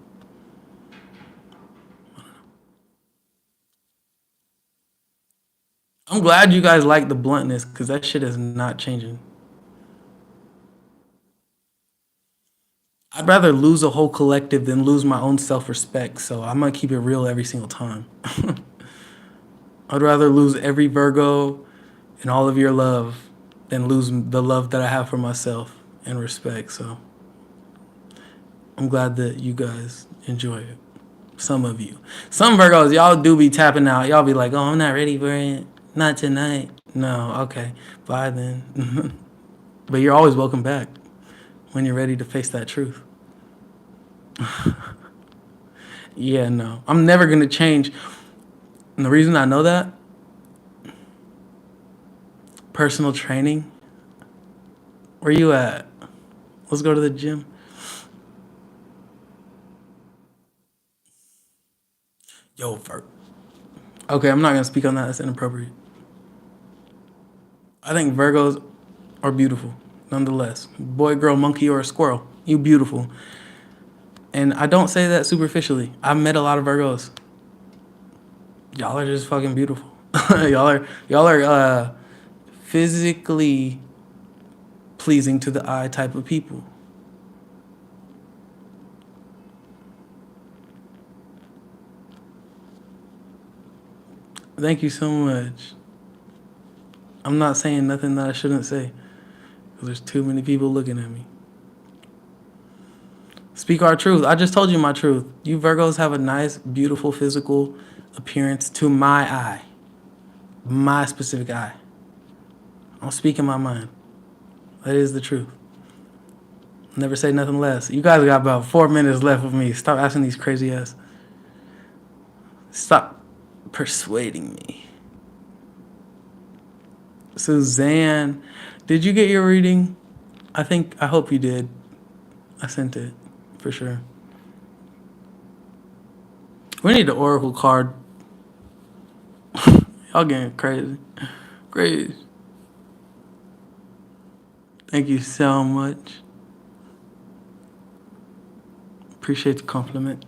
I'm glad you guys like the bluntness because that shit is not changing. I'd rather lose a whole collective than lose my own self respect. So I'm going to keep it real every single time. I'd rather lose every Virgo and all of your love than lose the love that I have for myself and respect. So I'm glad that you guys enjoy it. Some of you. Some Virgos, y'all do be tapping out. Y'all be like, oh, I'm not ready for it. Not tonight. No, okay. Bye then. But you're always welcome back when you're ready to face that truth. Yeah, no. I'm never going to change. And the reason I know that, personal training. Where you at? Let's go to the gym. Yo, okay, I'm not going to speak on that. That's inappropriate. I think Virgos are beautiful, nonetheless. Boy, girl, monkey, or a squirrel. You beautiful. And I don't say that superficially. I've met a lot of Virgos. Y'all are just fucking beautiful. y'all are physically pleasing to the eye type of people. Thank you so much. I'm not saying nothing that I shouldn't say. 'Cause there's too many people looking at me. Speak our truth. I just told you my truth. You Virgos have a nice, beautiful physical appearance to my eye. My specific eye. I'm speaking my mind. That is the truth. Never say nothing less. You guys got about 4 minutes left with me. Stop asking these crazy ass. Stop persuading me. Suzanne, did you get your reading? I hope you did. I sent it for sure. We need the oracle card. Y'all getting crazy. Crazy. Thank you so much. Appreciate the compliment.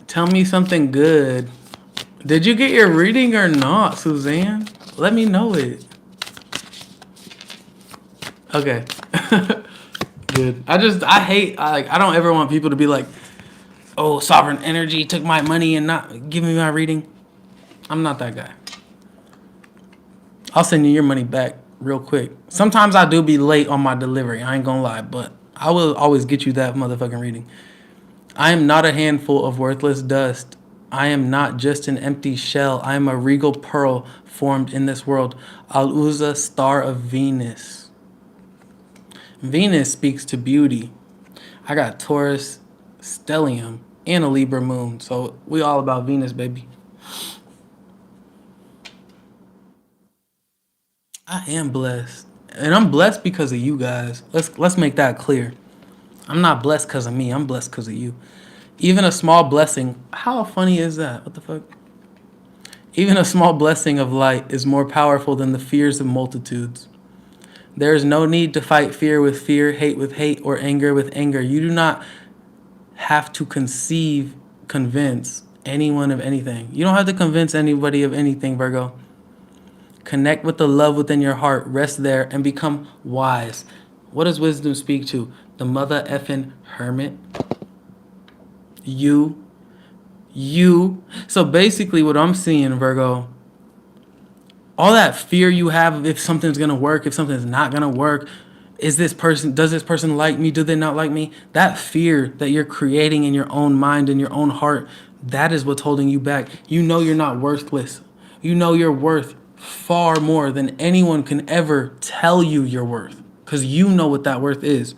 Tell me something good. Did you get your reading or not, Suzanne? Let me know it. Okay. Good. I don't ever want people to be like, oh, sovereign energy took my money and not give me my reading. I'm not that guy. I'll send you your money back real quick. Sometimes I do be late on my delivery. I ain't gonna lie, but I will always get you that motherfucking reading. I am not a handful of worthless dust. I am not just an empty shell. I am a regal pearl formed in this world. Al-Uza, star of Venus. Venus speaks to beauty. I got Taurus, stellium, and a Libra moon. So we all about Venus, baby. I am blessed. And I'm blessed because of you guys. Let's make that clear. I'm not blessed because of me. I'm blessed because of you. Even a small blessing. How funny is that? What the fuck? Even a small blessing of light is more powerful than the fears of multitudes. There is no need to fight fear with fear, hate with hate, or anger with anger. You do not have to convince anyone of anything. You don't have to convince anybody of anything, Virgo. Connect with the love within your heart, rest there, and become wise. What does wisdom speak to? The mother effing hermit. You. So basically, what I'm seeing, Virgo, all that fear you have of if something's gonna work, if something's not gonna work, does this person like me? Do they not like me? That fear that you're creating in your own mind and your own heart, that is what's holding you back. You know you're not worthless. You know you're worth far more than anyone can ever tell you you're worth, because you know what that worth is.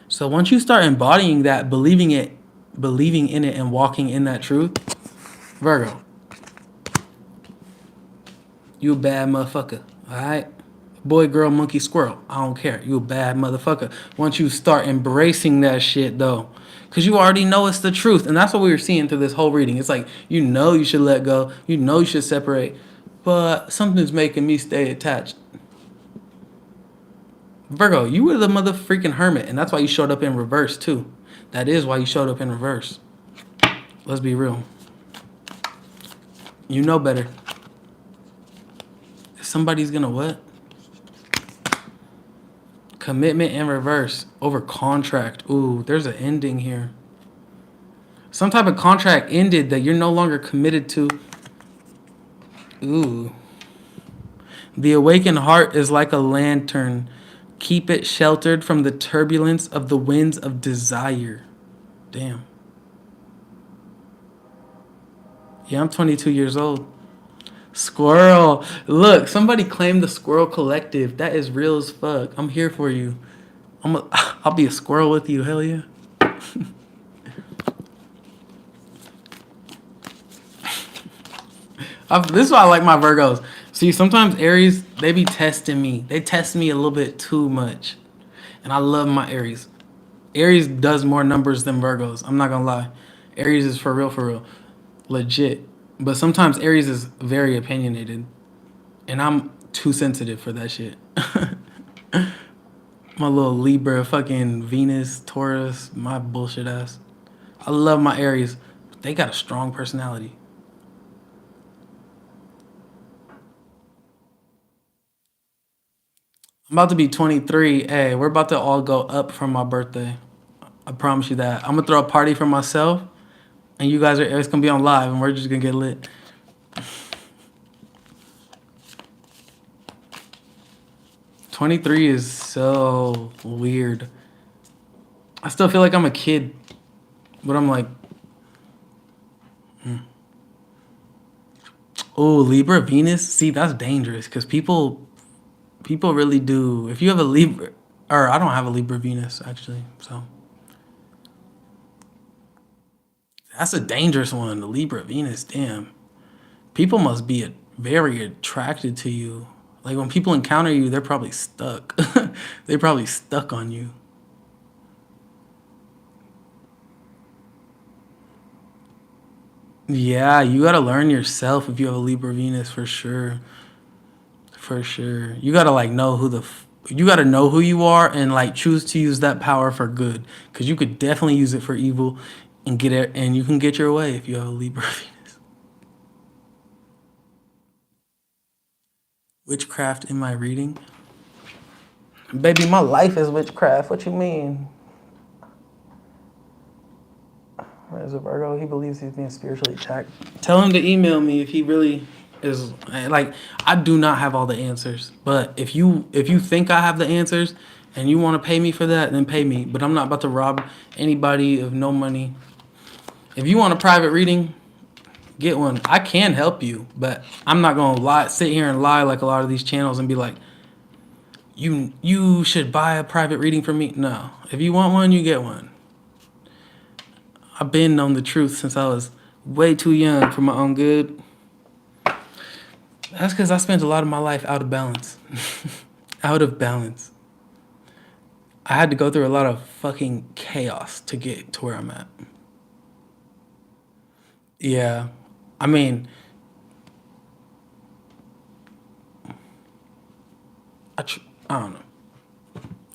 So once you start embodying that, believing in it, and walking in that truth, Virgo, you a bad motherfucker, all right? Boy, girl, monkey, squirrel, I don't care. You a bad motherfucker. Once you start embracing that shit, though, because you already know it's the truth. And that's what we were seeing through this whole reading. It's like, you know you should let go. You know you should separate. But something's making me stay attached. Virgo, you were the mother freaking hermit. And that's why you showed up in reverse, too. That is why you showed up in reverse. Let's be real. You know better. If somebody's gonna what? Commitment in reverse over contract. Ooh, there's an ending here. Some type of contract ended that you're no longer committed to. Ooh. The awakened heart is like a lantern. Keep it sheltered from the turbulence of the winds of desire. Damn. Yeah, I'm 22 years old. Squirrel. Look, somebody claimed the Squirrel Collective. That is real as fuck. I'm here for you. I'll be a squirrel with you. Hell yeah. This is why I like my Virgos. See, sometimes Aries, they be testing me. They test me a little bit too much. And I love my Aries. Aries does more numbers than Virgos. I'm not going to lie. Aries is for real. Legit. But sometimes Aries is very opinionated. And I'm too sensitive for that shit. My little Libra, fucking Venus, Taurus, my bullshit ass. I love my Aries. They got a strong personality. I'm about to be 23. Hey, we're about to all go up for my birthday. I promise you that. I'm gonna throw a party for myself, And you guys it's gonna be on live, and we're just gonna get lit. 23 is so weird. I still feel like I'm a kid, but I'm like, oh, Libra, Venus. See, that's dangerous because people really do. If you have a Libra, or I don't have a Libra Venus actually, so that's a dangerous one. The Libra Venus, damn. People must be very attracted to you. Like when people encounter you, they're probably stuck. They're probably stuck on you. Yeah, you gotta learn yourself if you have a Libra Venus for sure. For sure. You gotta like know you gotta know who you are and like choose to use that power for good. Cause you could definitely use it for evil and get it and you can get your way if you have a Libra Venus. Witchcraft in my reading. Baby, my life is witchcraft. What you mean? As a Virgo, he believes he's being spiritually attacked. Tell him to email me if he really is like I do not have all the answers. But if you think I have the answers and you want to pay me for that, then pay me. But I'm not about to rob anybody of no money. If you want a private reading, get one. I can help you, but I'm not gonna sit here and lie like a lot of these channels and be like, you should buy a private reading from me. No. If you want one, you get one. I've been known the truth since I was way too young for my own good. That's because I spent a lot of my life out of balance. Out of balance. I had to go through a lot of fucking chaos to get to where I'm at. Yeah. I mean, I don't know.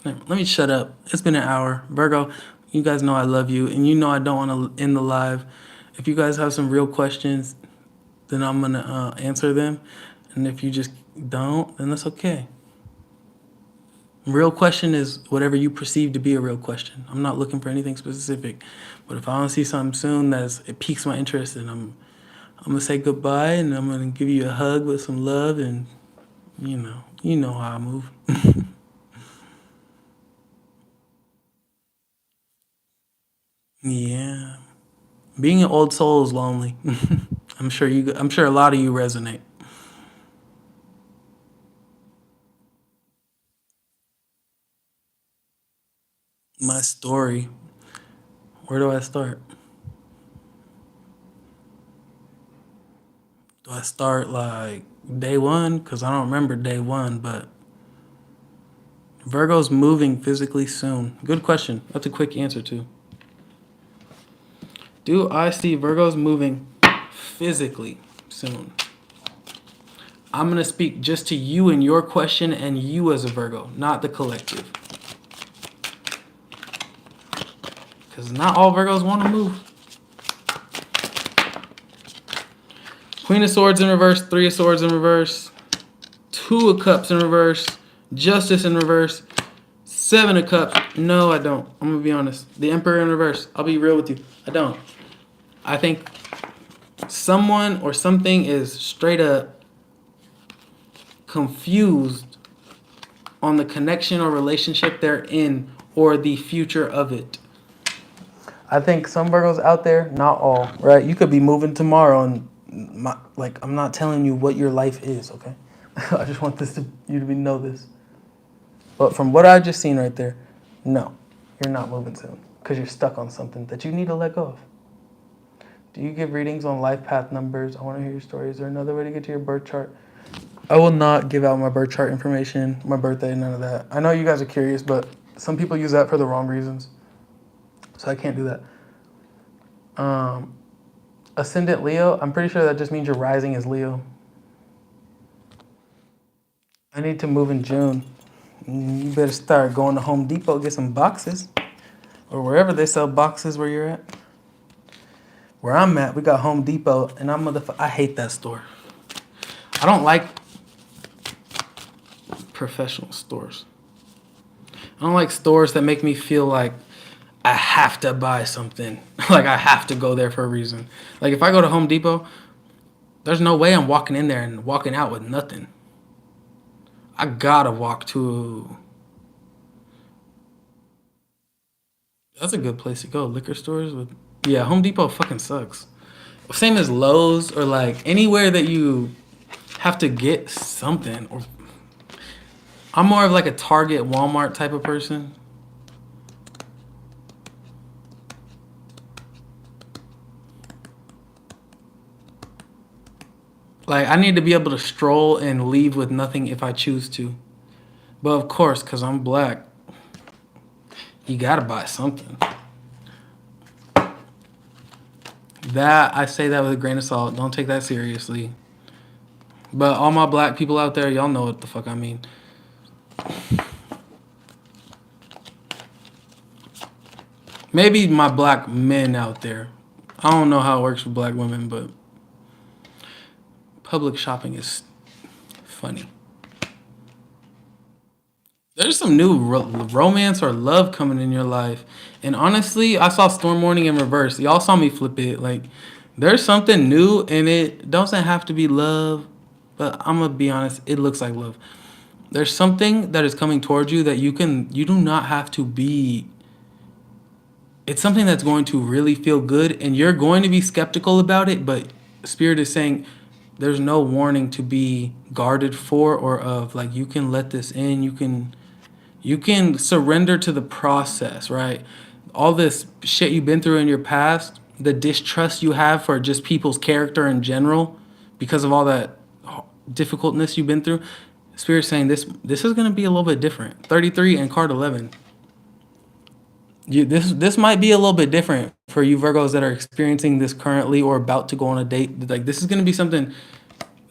Let me shut up. It's been an hour. Virgo, you guys know I love you, and you know I don't want to end the live. If you guys have some real questions, then I'm going to answer them. And if you just don't, then that's okay. Real question is whatever you perceive to be a real question. I'm not looking for anything specific. But if I want to see something soon it piques my interest, and I'm going to say goodbye, and I'm going to give you a hug with some love, and you know how I move. Yeah. Being an old soul is lonely. I'm sure a lot of you resonate. My story. Where do I start? Do I start like day one? Because I don't remember day one, but Virgo's moving physically soon. Good question. That's a quick answer too. Do I see Virgo's moving physically soon? I'm going to speak just to you and your question and you as a Virgo, not the collective. Because not all Virgos want to move. Queen of Swords in reverse, Three of Swords in reverse, Two of Cups in reverse, Justice in reverse, Seven of Cups. No, I don't. I'm going to be honest. The Emperor in reverse. I'll be real with you. I don't. I think someone or something is straight up confused on the connection or relationship they're in or the future of it. I think some Virgos out there, not all, right? You could be moving tomorrow and I'm not telling you what your life is, okay? I just want you to know this. But from what I just seen right there, no, you're not moving soon because you're stuck on something that you need to let go of. Do you give readings on life path numbers? I want to hear your story. Is there another way to get to your birth chart? I will not give out my birth chart information, my birthday, none of that. I know you guys are curious, but some people use that for the wrong reasons. So I can't do that. Ascendant Leo, I'm pretty sure that just means your rising is Leo. I need to move in June. You better start going to Home Depot, get some boxes. Or wherever they sell boxes where you're at. Where I'm at, we got Home Depot, and I hate that store. I don't like professional stores. I don't like stores that make me feel like I I have to buy something. Like I have to go there for a reason. Like if I go to Home Depot, there's no way I'm walking in there and walking out with nothing. I gotta walk to. That's a good place to go. Liquor stores with. Yeah, Home Depot fucking sucks. Same as Lowe's or like anywhere that you have to get something. Or I'm more of like a Target, Walmart type of person. Like I need to be able to stroll and leave with nothing if I choose to. But of course, cause I'm black, you gotta buy something. That I say that with a grain of salt. Don't take that seriously. But all my black people out there, y'all know what the fuck I mean. Maybe my black men out there. I don't know how it works for black women, but public shopping is funny. There's some new romance or love coming in your life. And honestly, I saw Storm Warning in reverse. Y'all saw me flip it. Like, there's something new, and it doesn't have to be love, but I'm going to be honest, it looks like love. There's something that is coming towards you that you do not have to be. It's something that's going to really feel good, and you're going to be skeptical about it, but Spirit is saying there's no warning to be guarded for or of. Like, you can let this in, you can surrender to the process, right? All this shit you've been through in your past, the distrust you have for just people's character in general because of all that difficultness you've been through. Spirit's saying this is going to be a little bit different. 33 and card 11. This might be a little bit different for you Virgos that are experiencing this currently or about to go on a date. Like this is going to be something,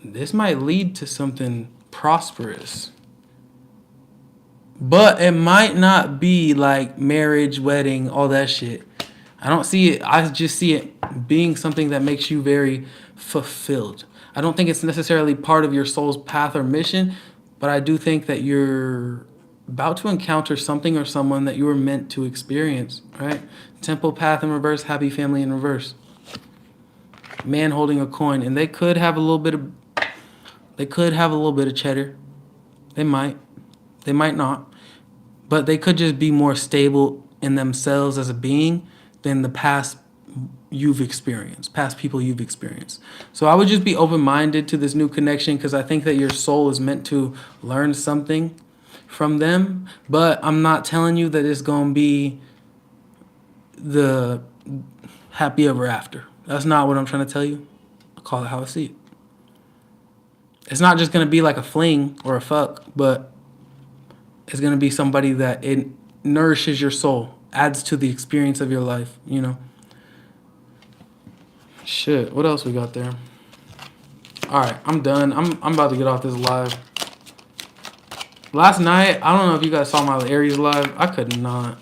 this might lead to something prosperous. But it might not be like marriage, wedding, all that shit. I don't see it. I just see it being something that makes you very fulfilled. I don't think it's necessarily part of your soul's path or mission, but I do think that you're about to encounter something or someone that you were meant to experience, right? Temple path in reverse, happy family in reverse. Man holding a coin, and they could have a little bit of cheddar. They might not. But they could just be more stable in themselves as a being than the past people you've experienced. So I would just be open-minded to this new connection because I think that your soul is meant to learn something from them. But I'm not telling you that it's going to be the happy ever after. That's not what I'm trying to tell you. I'll call it how I see it. It's not just going to be like a fling or a fuck, but is going to be somebody that it nourishes your soul, adds to the experience of your life, you know? Shit, what else we got there? All right, I'm done. I'm about to get off this live. Last night, I don't know if you guys saw my Aries live. I could not.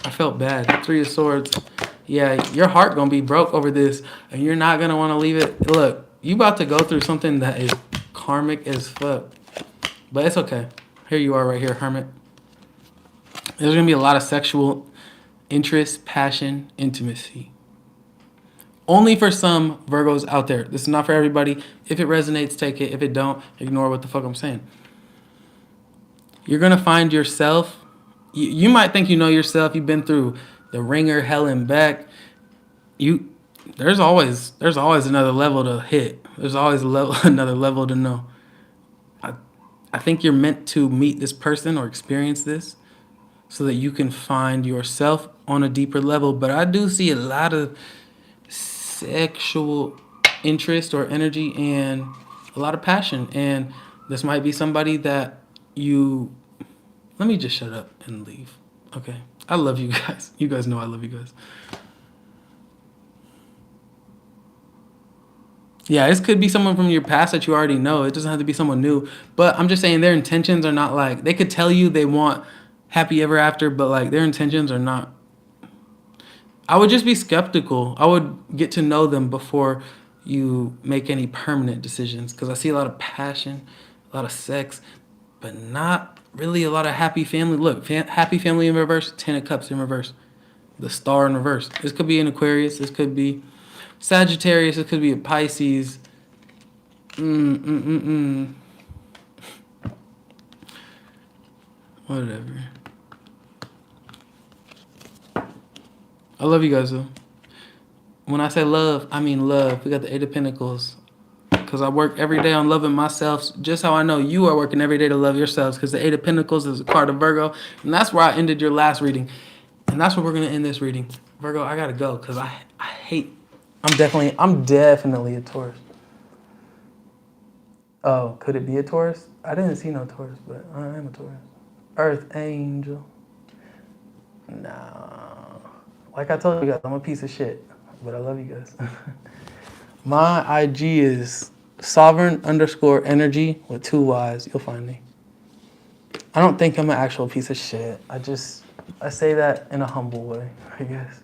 I felt bad. 3 of Swords. Yeah, your heart going to be broke over this, and you're not going to want to leave it. Look, you about to go through something that is karmic as fuck. But it's okay. Here you are right here, Hermit. There's going to be a lot of sexual interest, passion, intimacy. Only for some Virgos out there. This is not for everybody. If it resonates, take it. If it don't, ignore what the fuck I'm saying. You're going to find yourself. You might think you know yourself. You've been through the ringer, hell and back. There's always another level to hit. There's always another level to know. I think you're meant to meet this person or experience this so that you can find yourself on a deeper level. But I do see a lot of sexual interest or energy and a lot of passion. And this might be somebody that you... Let me just shut up and leave. Okay. I love you guys. You guys know I love you guys. Yeah, this could be someone from your past that you already know. It doesn't have to be someone new. But I'm just saying their intentions are not like... They could tell you they want happy ever after, but like their intentions are not... I would just be skeptical. I would get to know them before you make any permanent decisions. Because I see a lot of passion, a lot of sex, but not really a lot of happy family. Look, happy family in reverse, 10 of cups in reverse. The star in reverse. This could be an Aquarius. This could be Sagittarius. This could be a Pisces. Whatever. I love you guys, though. When I say love, I mean love. We got the Eight of Pentacles. Because I work every day on loving myself, just how I know you are working every day to love yourselves. Because the Eight of Pentacles is a card of Virgo. And that's where I ended your last reading. And that's where we're going to end this reading. Virgo, I got to go because I hate... I'm definitely a Taurus. Oh, could it be a Taurus? I didn't see no Taurus, but I am a Taurus. Earth Angel. No. Like I told you guys, I'm a piece of shit. But I love you guys. My IG is sovereign_energy with 2 Y's. You'll find me. I don't think I'm an actual piece of shit. I say that in a humble way, I guess.